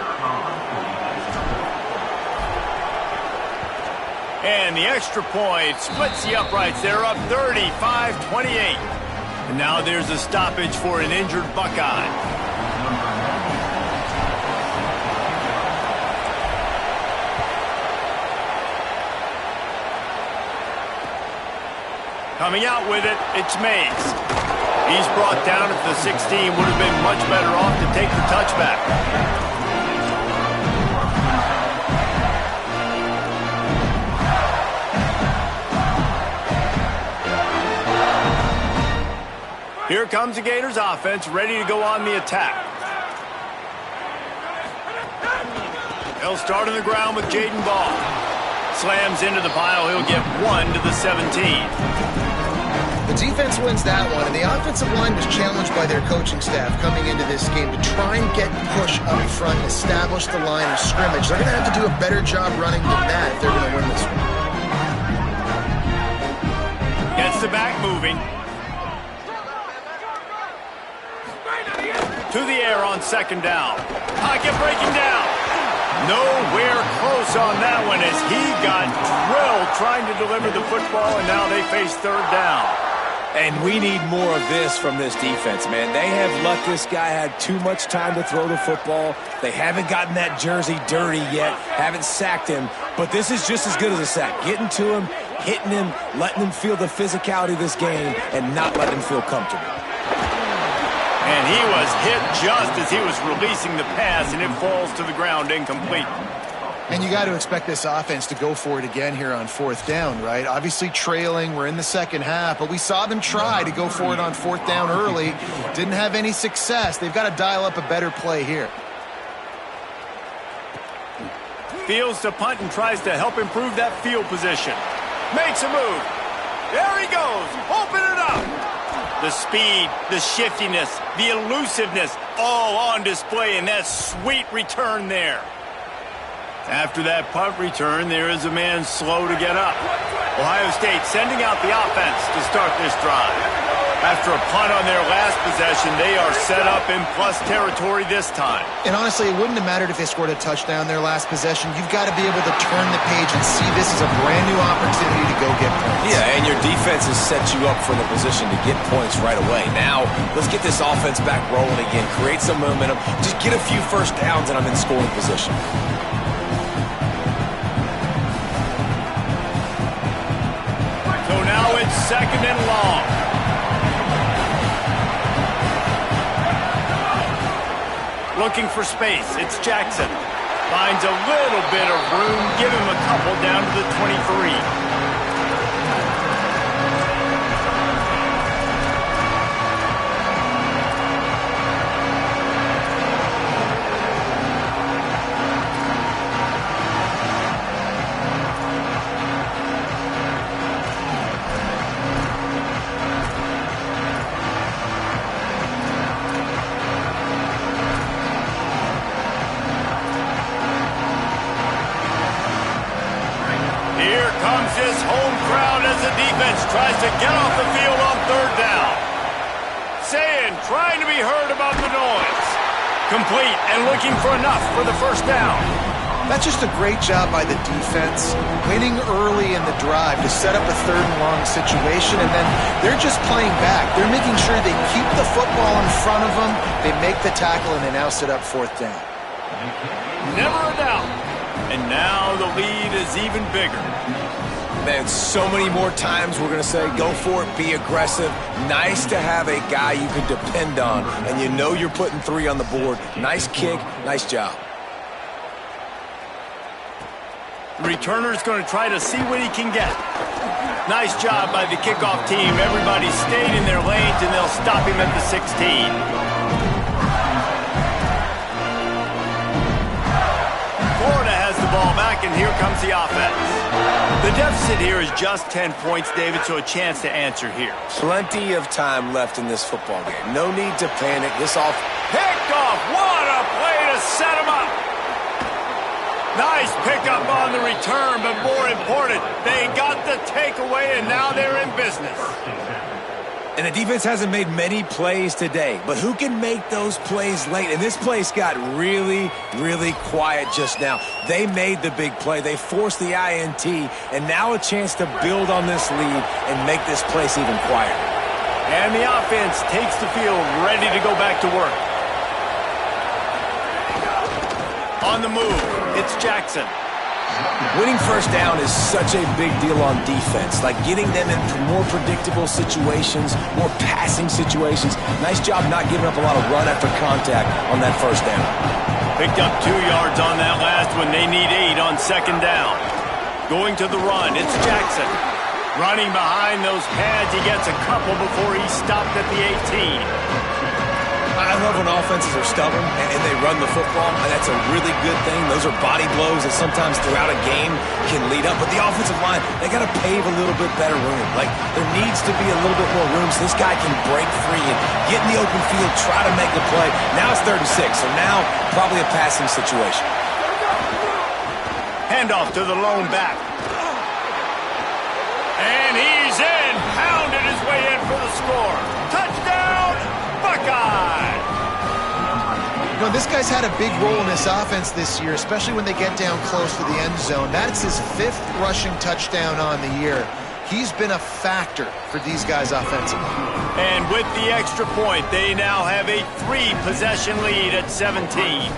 Speaker 1: And the extra point splits the uprights. They're up 35-28. And now there's a stoppage for an injured Buckeye. Coming out with it, it's Mays. He's brought down at the 16. Would have been much better off to take the touchback. Here comes the Gators offense, ready to go on the attack. They'll start on the ground with Jaden Ball. Slams into the pile. He'll get 1 to the 17.
Speaker 4: The defense wins that one, and the offensive line was challenged by their coaching staff coming into this game to try and get push up front and establish the line of scrimmage. They're going to have to do a better job running than that if they're going to win this one.
Speaker 1: Gets the back moving. To the air on second down. Pocket breaking down. Nowhere close on that one as he got drilled trying to deliver the football, and now they face third down.
Speaker 3: And we need more of this from this defense, man. They have let this guy have too much time to throw the football. They haven't gotten that jersey dirty yet, haven't sacked him. But this is just as good as a sack. Getting to him, hitting him, letting him feel the physicality of this game, and not letting him feel comfortable.
Speaker 1: And he was hit just as he was releasing the pass, and it falls to the ground incomplete.
Speaker 4: And you got to expect this offense to go for it again here on fourth down, right? Obviously trailing, we're in the second half, but we saw them try to go for it on fourth down early. Didn't have any success. They've got to dial up a better play here.
Speaker 1: Fields to punt and tries to help improve that field position. Makes a move. There he goes. Open it up. The speed, the shiftiness, the elusiveness, all on display in that sweet return there. After that punt return, there is a man slow to get up. Ohio State sending out the offense to start this drive. After a punt on their last possession, they are set up in plus territory this time.
Speaker 4: And honestly, it wouldn't have mattered if they scored a touchdown their last possession. You've got to be able to turn the page and see this as a brand new opportunity to go get points.
Speaker 3: Yeah, and your defense has set you up for the position to get points right away. Now, let's get this offense back rolling again, create some momentum, just get a few first downs, and I'm in scoring position.
Speaker 1: So now it's 2nd and long. Looking for space. It's Jackson. Finds a little bit of room. Give him a couple down to the 23. This home crowd as the defense tries to get off the field on 3rd down. Saying, trying to be heard about the noise. Complete and looking for enough for the first down.
Speaker 4: That's just a great job by the defense, winning early in the drive to set up a 3rd and long situation, and then they're just playing back. They're making sure they keep the football in front of them, they make the tackle, and they now set up 4th down.
Speaker 1: Never a doubt. And now the lead is even bigger.
Speaker 3: Man, so many more times we're going to say, go for it, be aggressive. Nice to have a guy you can depend on, and you know you're putting 3 on the board. Nice kick, nice job.
Speaker 1: The returner's going to try to see what he can get. Nice job by the kickoff team. Everybody stayed in their lanes, and they'll stop him at the 16. Florida has the ball back, and here comes the offense. The deficit here is just 10 points, David, so a chance to answer here.
Speaker 3: Plenty of time left in this football game. No need to panic. This off.
Speaker 1: Picked off. What a play to set him up. Nice pickup on the return, but more important, they got the takeaway, and now they're in business.
Speaker 3: And the defense hasn't made many plays today, but who can make those plays late? And this place got really, really quiet just now. They made the big play. They forced the INT, and now a chance to build on this lead and make this place even quieter.
Speaker 1: And the offense takes the field, ready to go back to work. On the move, it's Jackson.
Speaker 3: Winning first down is such a big deal on defense, like getting them in more predictable situations, more passing situations. Nice job not giving up a lot of run after contact on that first down.
Speaker 1: Picked up 2 yards on that last one. They need 8 on 2nd down. Going to the run, it's Jackson. Running behind those pads, he gets a couple before he's stopped at the 18.
Speaker 3: I love when offenses are stubborn and they run the football, and that's a really good thing. Those are body blows that sometimes throughout a game can lead up. But the offensive line, they got to pave a little bit better room. Like, there needs to be a little bit more room so this guy can break free and get in the open field, try to make a play. Now it's 36, so now probably a passing situation.
Speaker 1: Handoff to the lone back. And he's in. Pounded his way in for the score. Touchdown, Buckeye!
Speaker 4: You know, this guy's had a big role in this offense this year, especially when they get down close to the end zone. That's his 5th rushing touchdown on the year. He's been a factor for these guys offensively.
Speaker 1: And with the extra point, they now have a 3-possession lead at 17.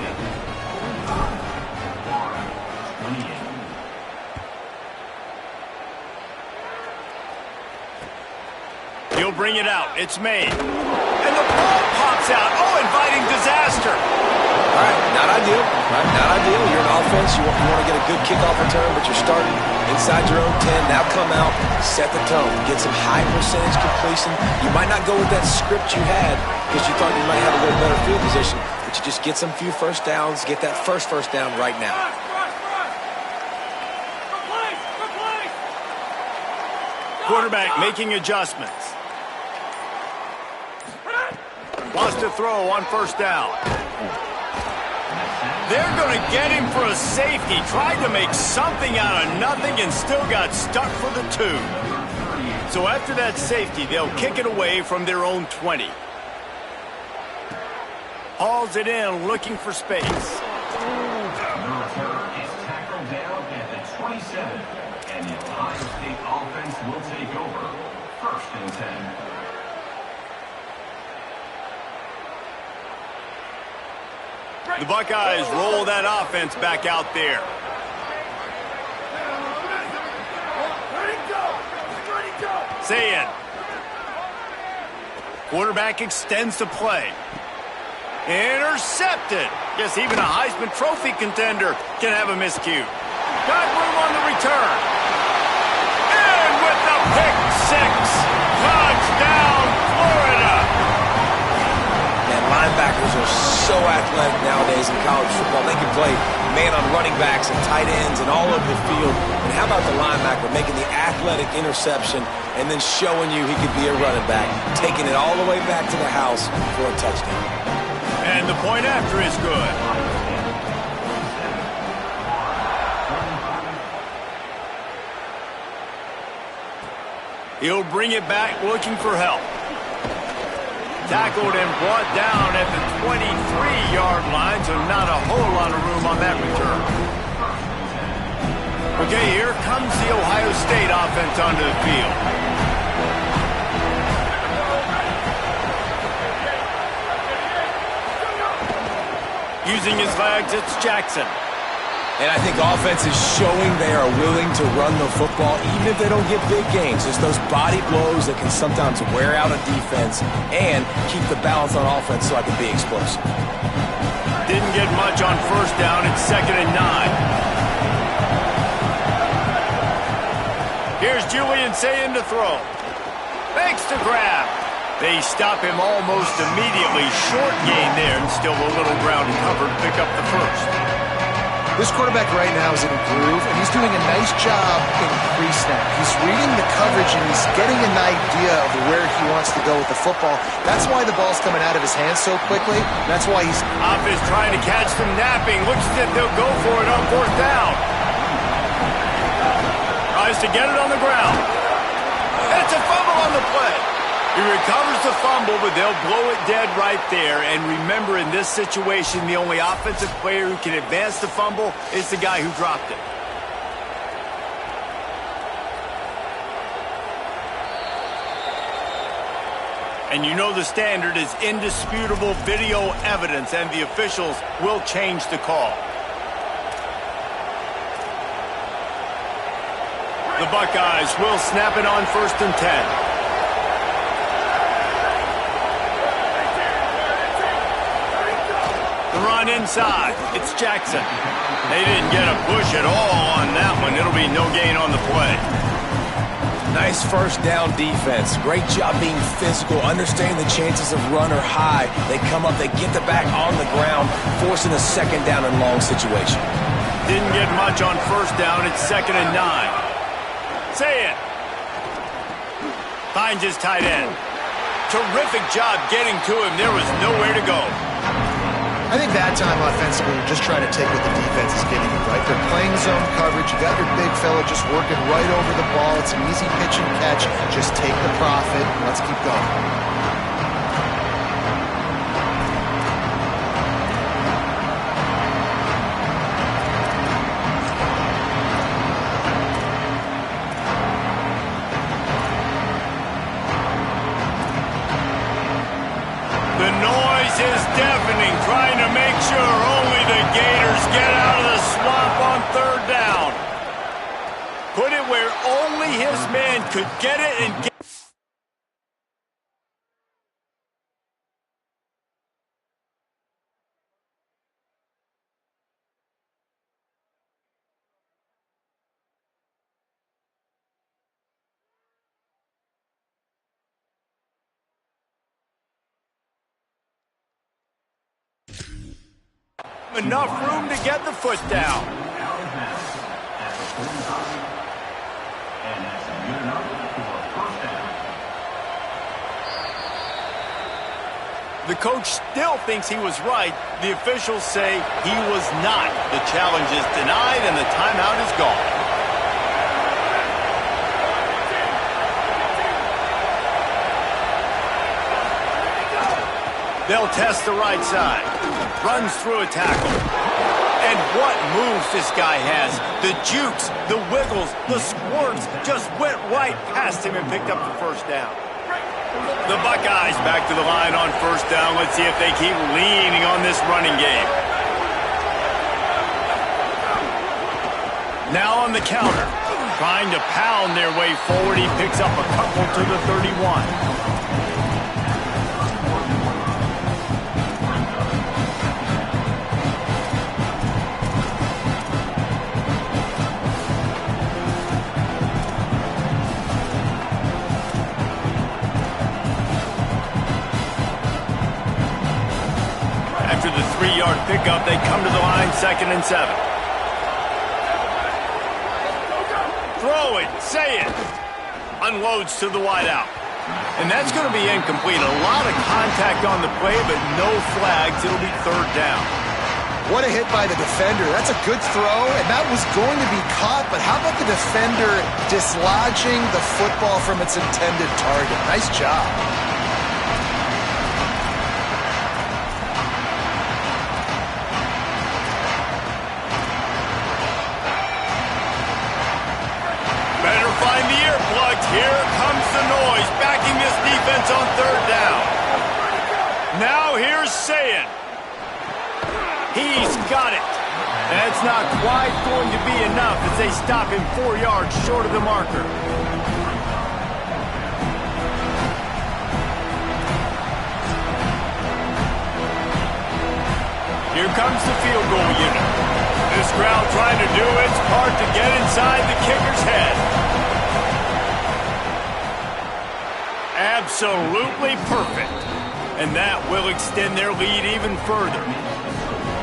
Speaker 1: He'll bring it out. It's made. And the ball pops out. Oh, inviting disaster.
Speaker 3: All right, not ideal. Not ideal. You're an offense. You want to get a good kickoff return, but you're starting inside your own 10. Now come out, set the tone, get some high percentage completion. You might not go with that script you had because you thought you might have a little better field position, but you just get some few first downs, get that first down right now.
Speaker 1: Quarterback making adjustments. Wants to throw on first down. They're going to get him for a safety. Tried to make something out of nothing and still got stuck for the 2. So after that safety, they'll kick it away from their own 20. Hauls it in, looking for space.
Speaker 5: The return is tackled down at the 27, and the Ohio State offense will take over. 1st and 10.
Speaker 1: The Buckeyes roll that offense back out there. Say it. Quarterback extends the play. Intercepted. Guess even a Heisman Trophy contender can have a miscue. Got room on the return. And with the pick 6. Touchdown, Florida.
Speaker 3: And linebackers are so athletic nowadays in college football. They can play man on running backs and tight ends and all over the field. And how about the linebacker making the athletic interception and then showing you he could be a running back, taking it all the way back to the house for a touchdown.
Speaker 1: And the point after is good. He'll bring it back looking for help. Tackled and brought down at the 23-yard line, so not a whole lot of room on that return. Okay, here comes the Ohio State offense onto the field. Using his legs, it's Jackson.
Speaker 3: And I think offense is showing they are willing to run the football, even if they don't get big gains. It's those body blows that can sometimes wear out a defense and keep the balance on offense so I can be explosive.
Speaker 1: Didn't get much on first down. It's 2nd and 9. Here's Julian Sayin to throw. Fakes to grab. They stop him almost immediately. Short gain there, and still a little ground covered. Pick up the first.
Speaker 4: This quarterback right now is in a groove, and he's doing a nice job in pre-snap. He's reading the coverage, and he's getting an idea of where he wants to go with the football. That's why the ball's coming out of his hands so quickly. That's why he's...
Speaker 1: Offense trying to catch them napping. Looks as if they'll go for it on fourth down. Tries to get it on the ground. And it's a fumble on the play. He recovers the fumble, but they'll blow it dead right there. And remember, in this situation, the only offensive player who can advance the fumble is the guy who dropped it. And you know the standard is indisputable video evidence, and the officials will change the call. The Buckeyes will snap it on 1st and 10. Run inside. It's Jackson. They didn't get a push at all on that one. It'll be no gain on the play.
Speaker 3: Nice first down defense. Great job being physical, understanding the chances of run are high. They come up, they get the back on the ground, forcing a 2nd down and long situation.
Speaker 1: Didn't get much on first down. It's 2nd and 9. Say it. Finds his tight end. Terrific job getting to him. There was nowhere to go.
Speaker 4: I think that time offensively, you're just trying to take what the defense is giving you, right? They're playing zone coverage. You got your big fella just working right over the ball. It's an easy pitch and catch. Just take the profit. Let's keep going.
Speaker 1: The noise is deafening, trying to make sure only the Gators get out of the swamp on 3rd down. Put it where only his man could get it and get enough room to get the foot down.
Speaker 5: Out of bounds at the 45. And that's good enough for a
Speaker 1: The coach still thinks he was right. The officials say he was not. The challenge is denied and the timeout is gone. They'll test the right side. Runs through a tackle. And what moves this guy has. The jukes, the wiggles, the squirts just went right past him and picked up the first down. The Buckeyes back to the line on first down. Let's see if they keep leaning on this running game. Now on the counter. Trying to pound their way forward. He picks up a couple to the 31. After the 3-yard pickup, they come to the line, 2nd and 7. Throw it, say it. Unloads to the wideout. And that's going to be incomplete. A lot of contact on the play, but no flags. It'll be 3rd down.
Speaker 4: What a hit by the defender. That's a good throw, and that was going to be caught, but how about the defender dislodging the football from its intended target? Nice job.
Speaker 1: Here comes the noise, backing this defense on 3rd down. Now here's Sayin. He's got it. That's not quite going to be enough as they stop him 4 yards short of the marker. Here comes the field goal unit. This crowd trying to do its part to get inside the kicker's head. Absolutely perfect. And that will extend their lead even further.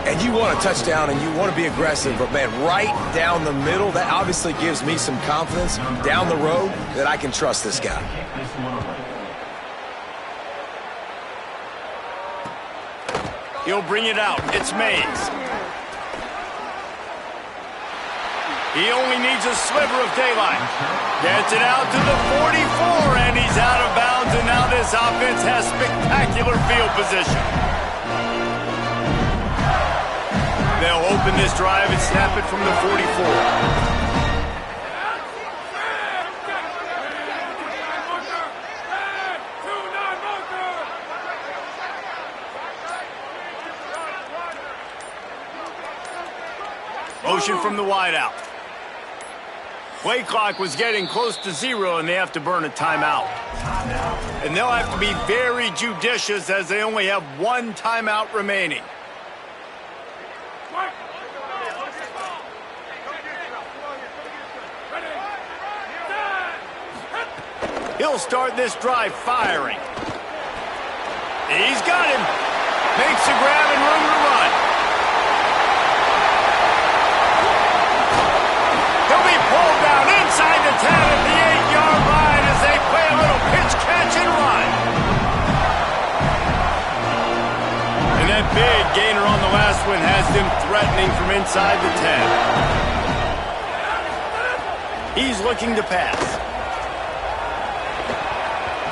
Speaker 3: And you want a touchdown and you want to be aggressive, but man, right down the middle, that obviously gives me some confidence down the road that I can trust this guy.
Speaker 1: He'll bring it out. It's Mays. He only needs a sliver of daylight. Gets it out to the 44, and he's out of bounds, and now this offense has spectacular field position. They'll open this drive and snap it from the 44. Motion from the wideout. Play clock was getting close to 0, and they have to burn a timeout. And they'll have to be very judicious as they only have 1 timeout remaining. He'll start this drive firing. He's got him. Makes a grab and room to run. Pulled down inside the 10 at the 8-yard line as they play a little pitch, catch, and run. And that big gainer on the last one has them threatening from inside the 10. He's looking to pass.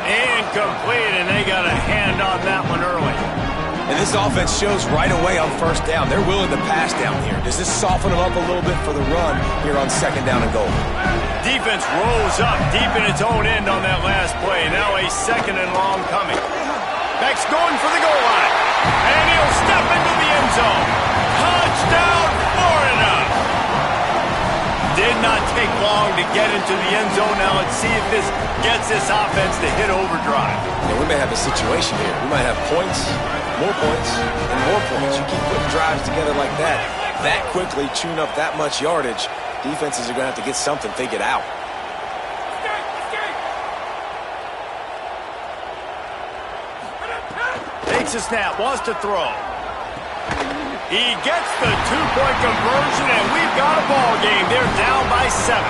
Speaker 1: Incomplete, and they got a hand on that one early.
Speaker 3: And this offense shows right away on 1st down. They're willing to pass down here. Does this soften them up a little bit for the run here on 2nd down and goal?
Speaker 1: Defense rolls up deep in its own end on that last play. Now a 2nd and long coming. Beck's going for the goal line. And he'll step into the end zone. Touchdown, Florida! Did not take long to get into the end zone. Now let's see if this gets this offense to hit overdrive.
Speaker 3: Yeah, we may have a situation here. We might have points, more points, and more points. You keep putting drives together like that quickly, chewing up that much yardage, defenses are going to have to get something figured out.
Speaker 1: Takes a snap, wants to throw. He gets the 2-point conversion, and we've got a ball game. They're down by 7.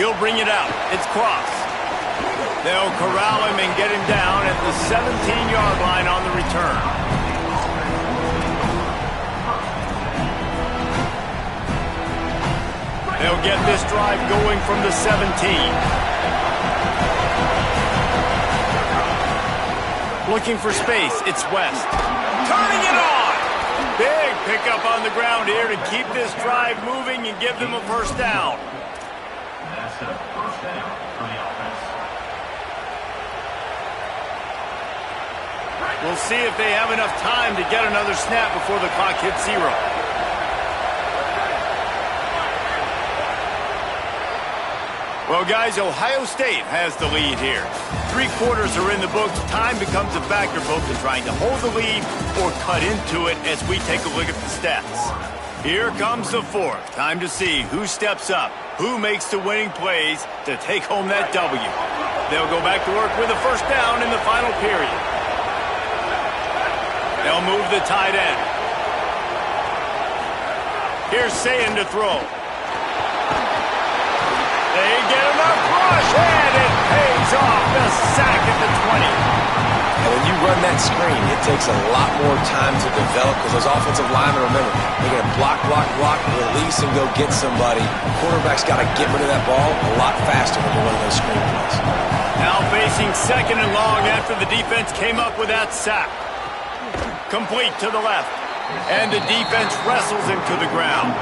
Speaker 1: He'll bring it out. It's cross. They'll corral him and get him down at the 17-yard line on the return. They'll get this drive going from the 17. Looking for space. It's West. Turning it on. Big pickup on the ground here to keep this drive moving and give them a first down.
Speaker 5: That's a first down for the offense.
Speaker 1: We'll see if they have enough time to get another snap before the clock hits 0. Well, guys, Ohio State has the lead here. 3 quarters are in the books. Time becomes a factor both in trying to hold the lead or cut into it as we take a look at the stats. Here comes the 4th. Time to see who steps up, who makes the winning plays to take home that W. They'll go back to work with a first down in the final period. They'll move the tight end. Here's Sayin to throw. They get enough rush, and it pays off. The sack at the 20.
Speaker 3: And when you run that screen, it takes a lot more time to develop because those offensive linemen, remember, they're going to block, release, and go get somebody. The quarterback's got to get rid of that ball a lot faster when you're running those screen plays.
Speaker 1: Now facing 2nd and long after the defense came up with that sack. Complete to the left. And the defense wrestles him to the ground.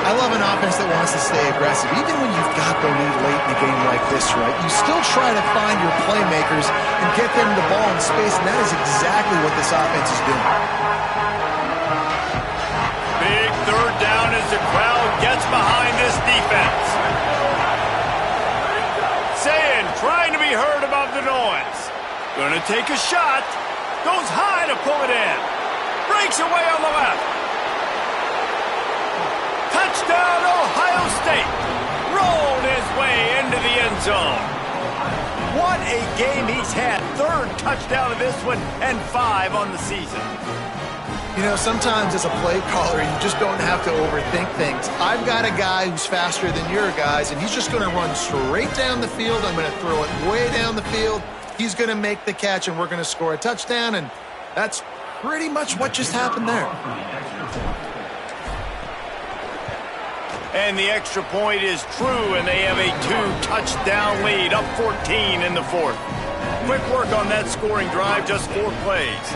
Speaker 4: I love an offense that wants to stay aggressive. Even when you've got the lead late in a game like this, right, you still try to find your playmakers and get them the ball in space, and that is exactly what this offense is doing.
Speaker 1: Big 3rd down as the crowd gets behind this defense. Sayin trying to be heard above the noise. Gonna take a shot. Goes high to pull it in. Breaks away on the left. Touchdown, Ohio State. Rolled his way into the end zone. What a game he's had. 3rd touchdown of this one and 5 on the season.
Speaker 4: You know, sometimes as a play caller, you just don't have to overthink things. I've got a guy who's faster than your guys, and he's just going to run straight down the field. I'm going to throw it way down the field. He's going to make the catch, and we're going to score a touchdown, and that's pretty much what just happened there.
Speaker 1: And the extra point is true, and they have a 2-touchdown lead, up 14 in the 4th. Quick work on that scoring drive, just 4 plays.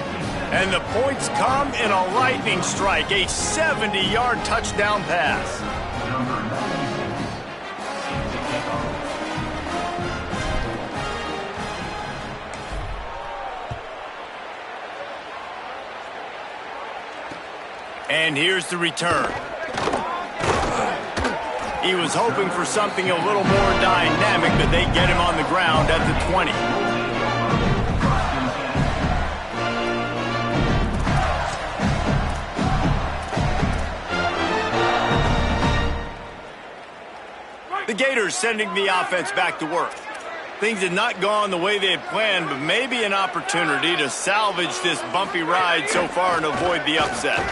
Speaker 1: And the points come in a lightning strike, a 70-yard touchdown pass. And here's the return. He was hoping for something a little more dynamic, but they get him on the ground at the 20. The Gators sending the offense back to work. Things had not gone the way they had planned, but maybe an opportunity to salvage this bumpy ride so far and avoid the upset.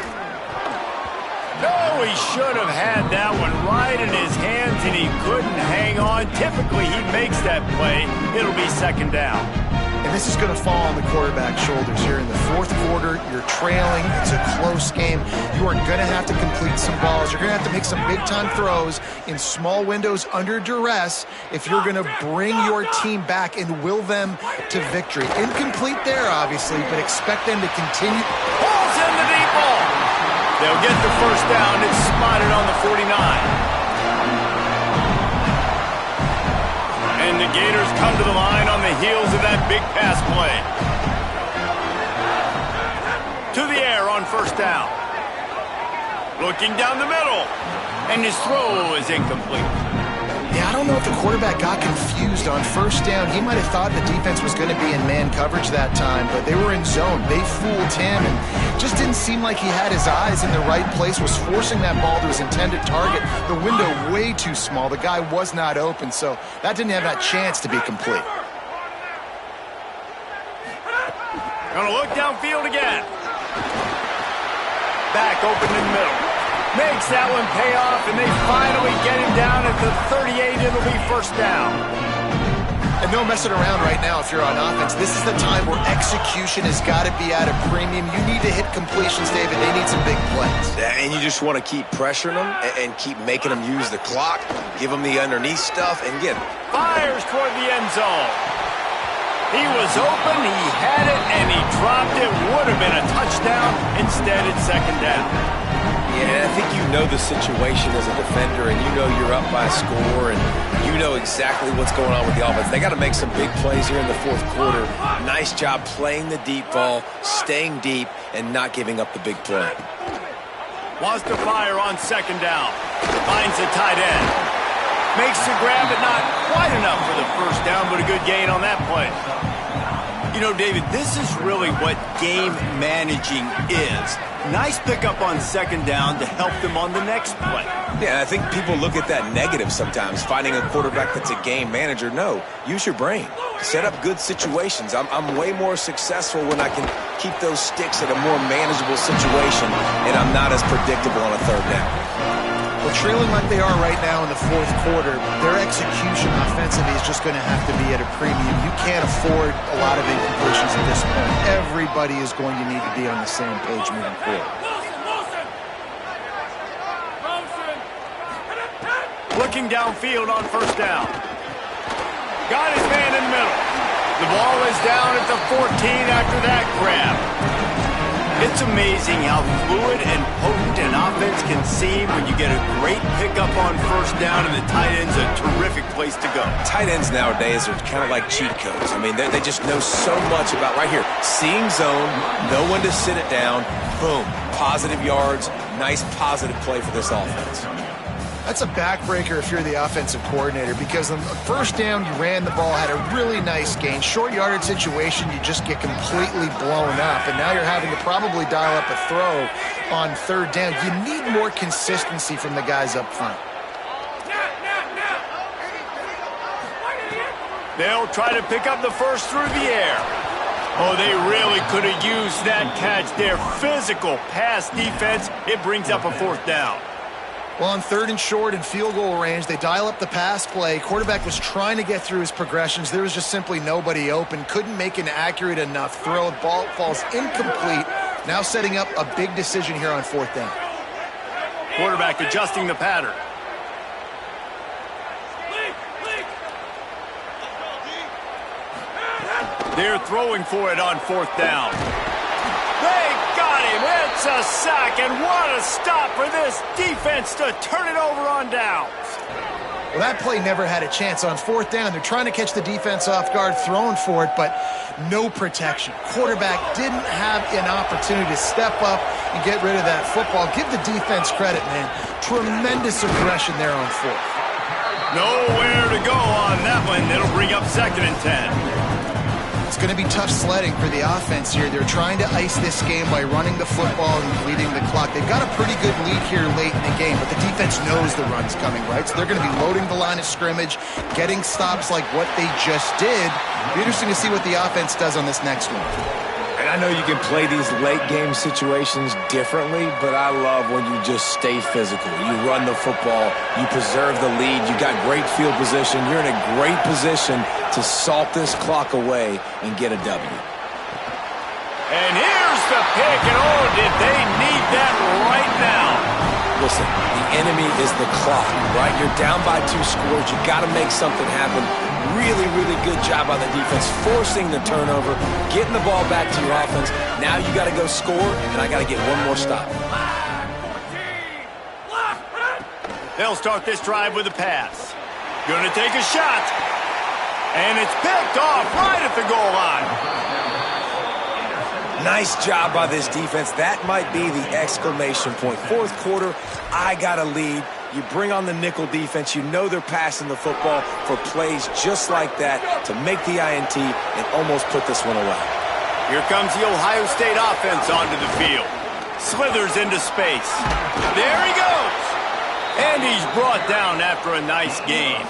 Speaker 1: No, he should have had that one right in his hands, and he couldn't hang on. Typically, he makes that play. It'll be 2nd down.
Speaker 4: And this is going to fall on the quarterback's shoulders here in the 4th quarter. You're trailing. It's a close game. You are going to have to complete some balls. You're going to have to make some big-time throws in small windows under duress if you're going to bring your team back and will them to victory. Incomplete there, obviously, but expect them to continue.
Speaker 1: Ball's in the deep ball. They'll get the first down. It's spotted on the 49. And the Gators come to the line on the heels of that big pass play. To the air on first down. Looking down the middle. And his throw is incomplete.
Speaker 4: Yeah, I don't know if the quarterback got confused on first down. He might have thought the defense was going to be in man coverage that time, but they were in zone. They fooled him, and just didn't seem like he had his eyes in the right place, was forcing that ball to his intended target. The window way too small. The guy was not open, so that didn't have that chance to be complete.
Speaker 1: Gonna look downfield again. Back open in the middle. Makes that one pay off, and they finally get him down at the 38. It'll be first down.
Speaker 4: And no messing around right now if you're on offense. This is the time where execution has got to be at a premium. You need to hit completions, David. They need some big plays.
Speaker 3: Yeah, and you just want to keep pressuring them and keep making them use the clock, give them the underneath stuff, and get it.
Speaker 1: Fires toward the end zone. He was open, he had it, and he dropped it. Would have been a touchdown. Instead, it's second down.
Speaker 3: Yeah, I think you know the situation as a defender, and you know you're up by a score, and you know exactly what's going on with the offense. They got to make some big plays here in the fourth quarter. Nice job playing the deep ball, staying deep, and not giving up the big play.
Speaker 1: Wants to fire on second down. Finds the tight end. Makes the grab, but not quite enough for the first down, but a good gain on that play. You know, David, this is really what game managing is. Nice pickup on second down to help them on the next play.
Speaker 3: Yeah, I think people look at that negative sometimes, finding a quarterback that's a game manager. No, use your brain. Set up good situations. I'm way more successful when I can keep those sticks at a more manageable situation, and I'm not as predictable on a third down.
Speaker 4: Well, trailing like they are right now in the fourth quarter, their execution offensively is just going to have to be at a premium. You can't afford a lot of incompletions at this point. Everybody is going to need to be on the same page moving forward.
Speaker 1: Looking downfield on first down. Got his man in the middle. The ball is down at the 14 after that grab. It's amazing how fluid and potent an offense can seem when you get a great pickup on first down, and the tight end's a terrific place to go.
Speaker 3: Tight ends nowadays are kind of like cheat codes. I mean, they just know so much about, right here, seeing zone, know when to sit it down, boom, positive yards, nice positive play for this offense.
Speaker 4: That's a backbreaker if you're the offensive coordinator, because on the first down, you ran the ball, had a really nice gain. Short yardage situation, you just get completely blown up, and now you're having to probably dial up a throw on third down. You need more consistency from the guys up front.
Speaker 1: They'll try to pick up the first through the air. Oh, they really could have used that catch there. Physical pass defense. It brings up a fourth down.
Speaker 4: Well, on third and short and field goal range, they dial up the pass play. Quarterback was trying to get through his progressions. There was just simply nobody open. Couldn't make an accurate enough throw. The ball falls incomplete. Now setting up a big decision here on fourth down.
Speaker 1: Quarterback adjusting the pattern. They're throwing for it on fourth down. They got him. It's a sack, and what a stop for this defense to turn it over on downs.
Speaker 4: Well, that play never had a chance. On fourth down, they're trying to catch the defense off guard, throwing for it, but no protection. Quarterback didn't have an opportunity to step up and get rid of that football. Give the defense credit, man. Tremendous aggression there on fourth.
Speaker 1: Nowhere to go on that one. It'll bring up second and 10.
Speaker 4: It's going to be tough sledding for the offense here. They're trying to ice this game by running the football and leading the clock. They've got a pretty good lead here late in the game, but the defense knows the run's coming, right? So they're going to be loading the line of scrimmage, getting stops like what they just did. It'll be interesting to see what the offense does on this next one.
Speaker 3: And I know you can play these late-game situations differently, but I love when you just stay physical. You run the football, you preserve the lead, you got great field position, you're in a great position to salt this clock away and get a W.
Speaker 1: And here's the pick, and oh, did they need that right now.
Speaker 3: Listen, the enemy is the clock, right? You're down by 2 scores. You got to make something happen. Really, really good job by the defense, forcing the turnover, getting the ball back to your offense. Now you got to go score, and I got to get one more stop.
Speaker 1: They'll start this drive with a pass. Going to take a shot. And it's picked off right at the goal line.
Speaker 3: Nice job by this defense. That might be the exclamation point. Fourth quarter, I got a lead. You bring on the nickel defense. You know they're passing the football for plays just like that to make the INT and almost put this one away.
Speaker 1: Here comes the Ohio State offense onto the field. Slithers into space. There he goes. And he's brought down after a nice gain.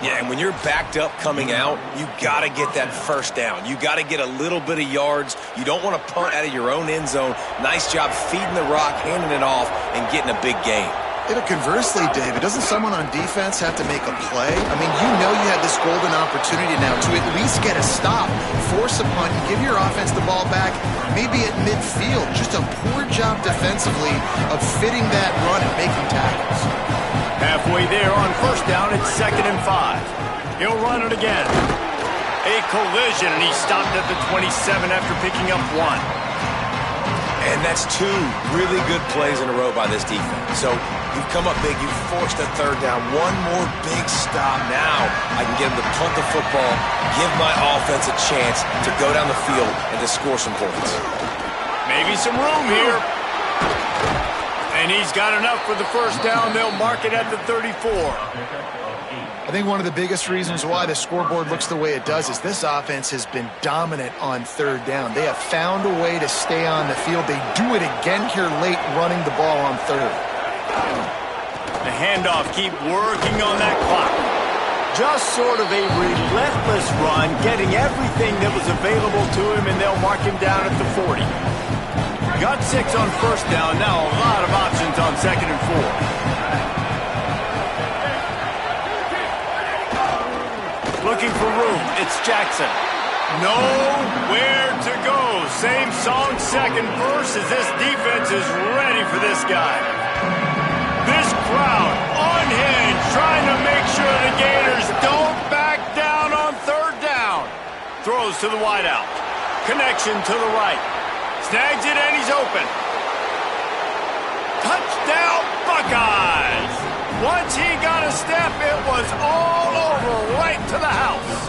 Speaker 3: Yeah, and when you're backed up coming out, you got to get that first down. You got to get a little bit of yards. You don't want to punt out of your own end zone. Nice job feeding the rock, handing it off, and getting a big gain.
Speaker 4: Conversely, David, doesn't someone on defense have to make a play? I mean, you know you have this golden opportunity now to at least get a stop, force a punt, and give your offense the ball back, maybe at midfield. Just a poor job defensively of fitting that run and making tackles.
Speaker 1: Halfway there on first down, it's 2nd and 5. He'll run it again. A collision, and he stopped at the 27 after picking up 1.
Speaker 3: And that's 2 really good plays in a row by this defense. So you've come up big. You've forced a 3rd down. One more big stop. Now I can get him to punt the football, give my offense a chance to go down the field and to score some points.
Speaker 1: Maybe some room here. And he's got enough for the first down. They'll mark it at the 34.
Speaker 4: I think one of the biggest reasons why the scoreboard looks the way it does is this offense has been dominant on 3rd down. They have found a way to stay on the field. They do it again here late, running the ball on 3rd.
Speaker 1: The handoff, keep working on that clock. Just sort of a relentless run, getting everything that was available to him, and they'll mark him down at the 40. Got 6 on first down, now a lot of options on 2nd and 4. Looking for room, it's Jackson. Nowhere to go. Same song, second verse, as this defense is ready for this guy. This crowd unhinged, trying to make sure the Gators don't back down on 3rd down. Throws to the wideout. Connection to the right. Snags it and he's open. Touchdown Buckeyes! Once he got a step, it was all over, right to the house.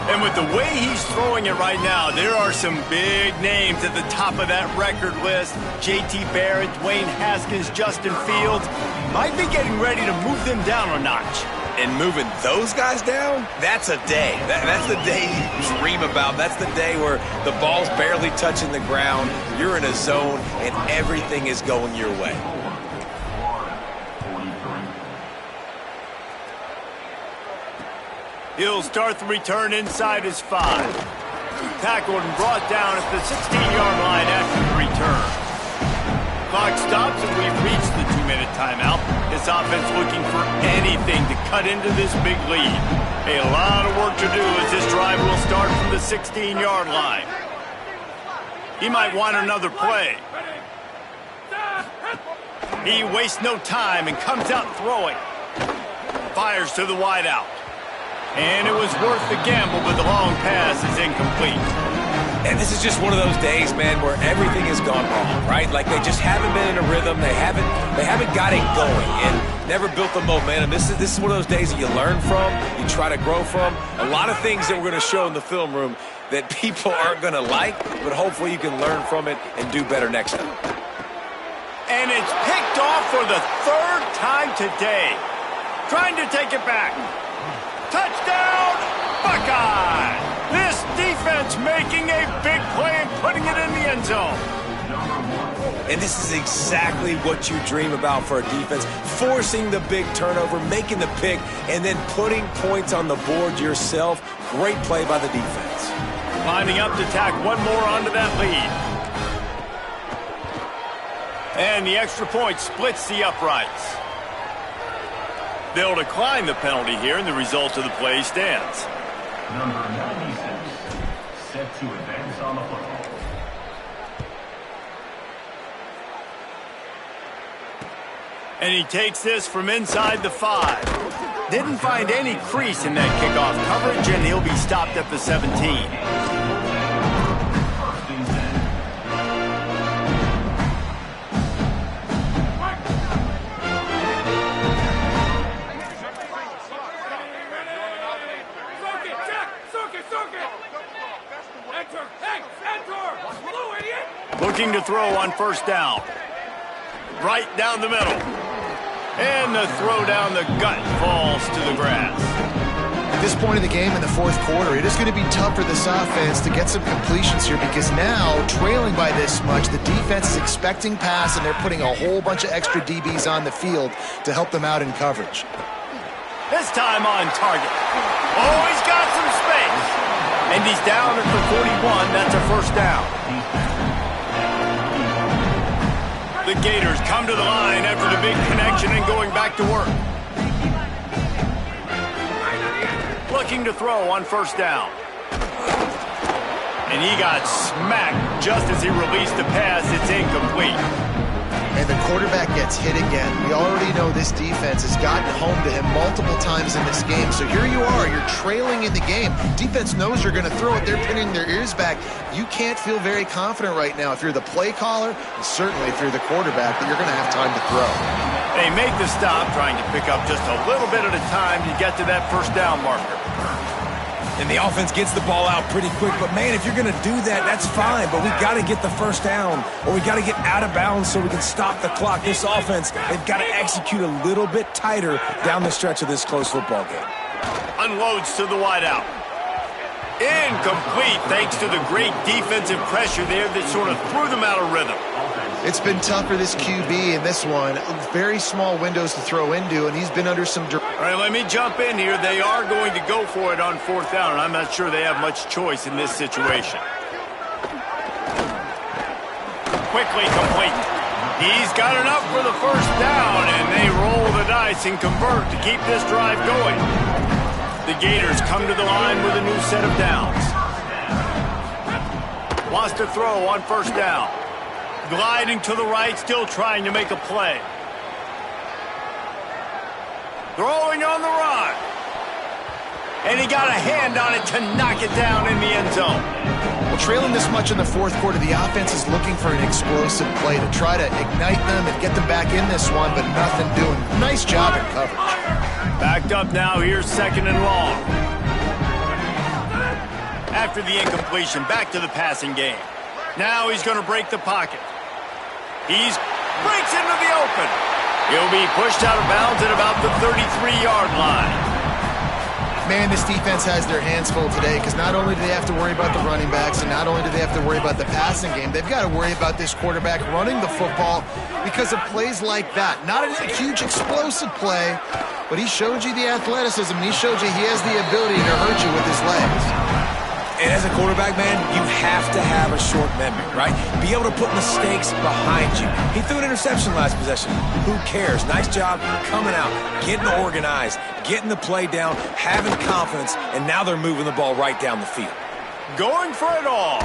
Speaker 1: And with the way he's throwing it right now, there are some big names at the top of that record list. J.T. Barrett, Dwayne Haskins, Justin Fields. Might be getting ready to move them down a notch.
Speaker 3: And moving those guys down, that's a day. That's the day you dream about. That's the day where the ball's barely touching the ground, you're in a zone, and everything is going your way.
Speaker 1: He'll start the return inside his 5. Tackled and brought down at the 16-yard line after the return. Clock stops and we've reached the 2-minute timeout. This offense looking for anything to cut into this big lead. A lot of work to do as this drive will start from the 16-yard line. He might want another play. He wastes no time and comes out throwing. Fires to the wideout. And it was worth the gamble, but the long pass is incomplete.
Speaker 3: And this is just one of those days, man, where everything has gone wrong, right? Like they just haven't been in a rhythm. They haven't got it going and never built the momentum. This is one of those days that you learn from, you try to grow from. A lot of things that we're going to show in the film room that people aren't going to like, but hopefully you can learn from it and do better next time.
Speaker 1: And it's picked off for the 3rd time today. Trying to take it back. Touchdown, Buckeye! This defense making a big play and putting it in the end zone.
Speaker 3: And this is exactly what you dream about for a defense. Forcing the big turnover, making the pick, and then putting points on the board yourself. Great play by the defense.
Speaker 1: Lining up to tack one more onto that lead. And the extra point splits the uprights. They'll decline the penalty here, and the result of the play stands.
Speaker 5: Number 96, set to advance on the football.
Speaker 1: And he takes this from inside the 5. Didn't find any crease in that kickoff coverage, and he'll be stopped at the 17. Looking to throw on first down. Right down the middle. And the throw down the gut falls to the grass.
Speaker 4: At this point in the game in the 4th quarter, it is going to be tough for this offense to get some completions here because now, trailing by this much, the defense is expecting pass and they're putting a whole bunch of extra DBs on the field to help them out in coverage.
Speaker 1: This time on target. Oh, he's got some space. And he's down at the 41. That's a first down. The Gators come to the line after the big connection and going back to work. Looking to throw on first down. And he got smacked just as he released the pass. It's incomplete.
Speaker 4: And the quarterback gets hit again. We already know this defense has gotten home to him multiple times in this game. So here you are, you're trailing in the game. Defense knows you're going to throw it. They're pinning their ears back. You can't feel very confident right now if you're the play caller, and certainly if you're the quarterback, that you're going to have time to throw.
Speaker 1: They make the stop, trying to pick up just a little bit at a time to get to that first down marker.
Speaker 3: And the offense gets the ball out pretty quick. But, man, if you're going to do that, that's fine. But we got to get the first down, or we got to get out of bounds so we can stop the clock. This offense, they've got to execute a little bit tighter down the stretch of this close football game.
Speaker 1: Unloads to the wideout. Incomplete thanks to the great defensive pressure there that sort of threw them out of rhythm.
Speaker 4: It's been tough for this QB in this one. Very small windows to throw into, and he's been under some...
Speaker 1: All right, let me jump in here. They are going to go for it on fourth down, and I'm not sure they have much choice in this situation. Quickly complete. He's got enough for the first down, and they roll the dice and convert to keep this drive going. The Gators come to the line with a new set of downs. Wants to throw on first down. Gliding to the right, still trying to make a play. Throwing on the run. And he got a hand on it to knock it down in the end zone.
Speaker 4: Well, trailing this much in the fourth quarter, the offense is looking for an explosive play to try to ignite them and get them back in this one, but nothing doing. Nice job in coverage.
Speaker 1: Backed up now, here's second and long. After the incompletion, back to the passing game. Now he's going to break the pocket. He's breaks into the open. He'll be pushed out of bounds at about the 33-yard line.
Speaker 4: Man, this defense has their hands full today because not only do they have to worry about the running backs and not only do they have to worry about the passing game, they've got to worry about this quarterback running the football because of plays like that. Not a huge explosive play, but he showed you the athleticism, and he showed you he has the ability to hurt you with his legs.
Speaker 3: And as a quarterback, man, you have to have a short memory, right? Be able to put mistakes behind you. He threw an interception last possession. Who cares? Nice job coming out, getting organized, getting the play down, having confidence, and now they're moving the ball right down the field.
Speaker 1: Going for it all.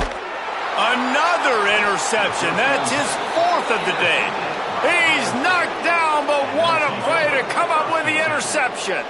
Speaker 1: Another interception. That's his fourth of the day. He's knocked down, but what a play to come up with the interception.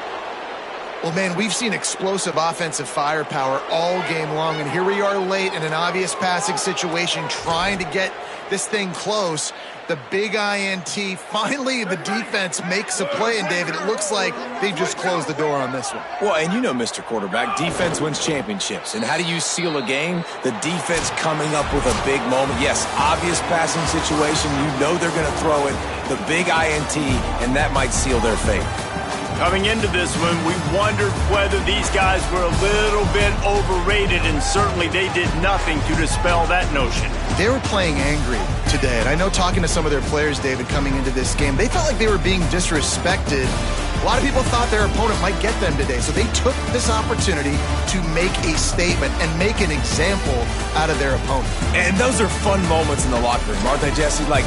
Speaker 4: Well, man, we've seen explosive offensive firepower all game long, and here we are late in an obvious passing situation trying to get this thing close. The big INT, finally the defense makes a play, and David, it looks like they just closed the door on this one.
Speaker 3: Well, and you know, Mr. Quarterback, defense wins championships. And how do you seal a game? The defense coming up with a big moment. Yes, obvious passing situation. You know they're going to throw it. The big INT, and that might seal their fate.
Speaker 1: Coming into this one, we wondered whether these guys were a little bit overrated, and certainly they did nothing to dispel that notion.
Speaker 4: They were playing angry today, and I know talking to some of their players, David, coming into this game, they felt like they were being disrespected. A lot of people thought their opponent might get them today, so they took this opportunity to make a statement and make an example out of their opponent.
Speaker 3: And those are fun moments in the locker room, aren't they, Jesse? Like,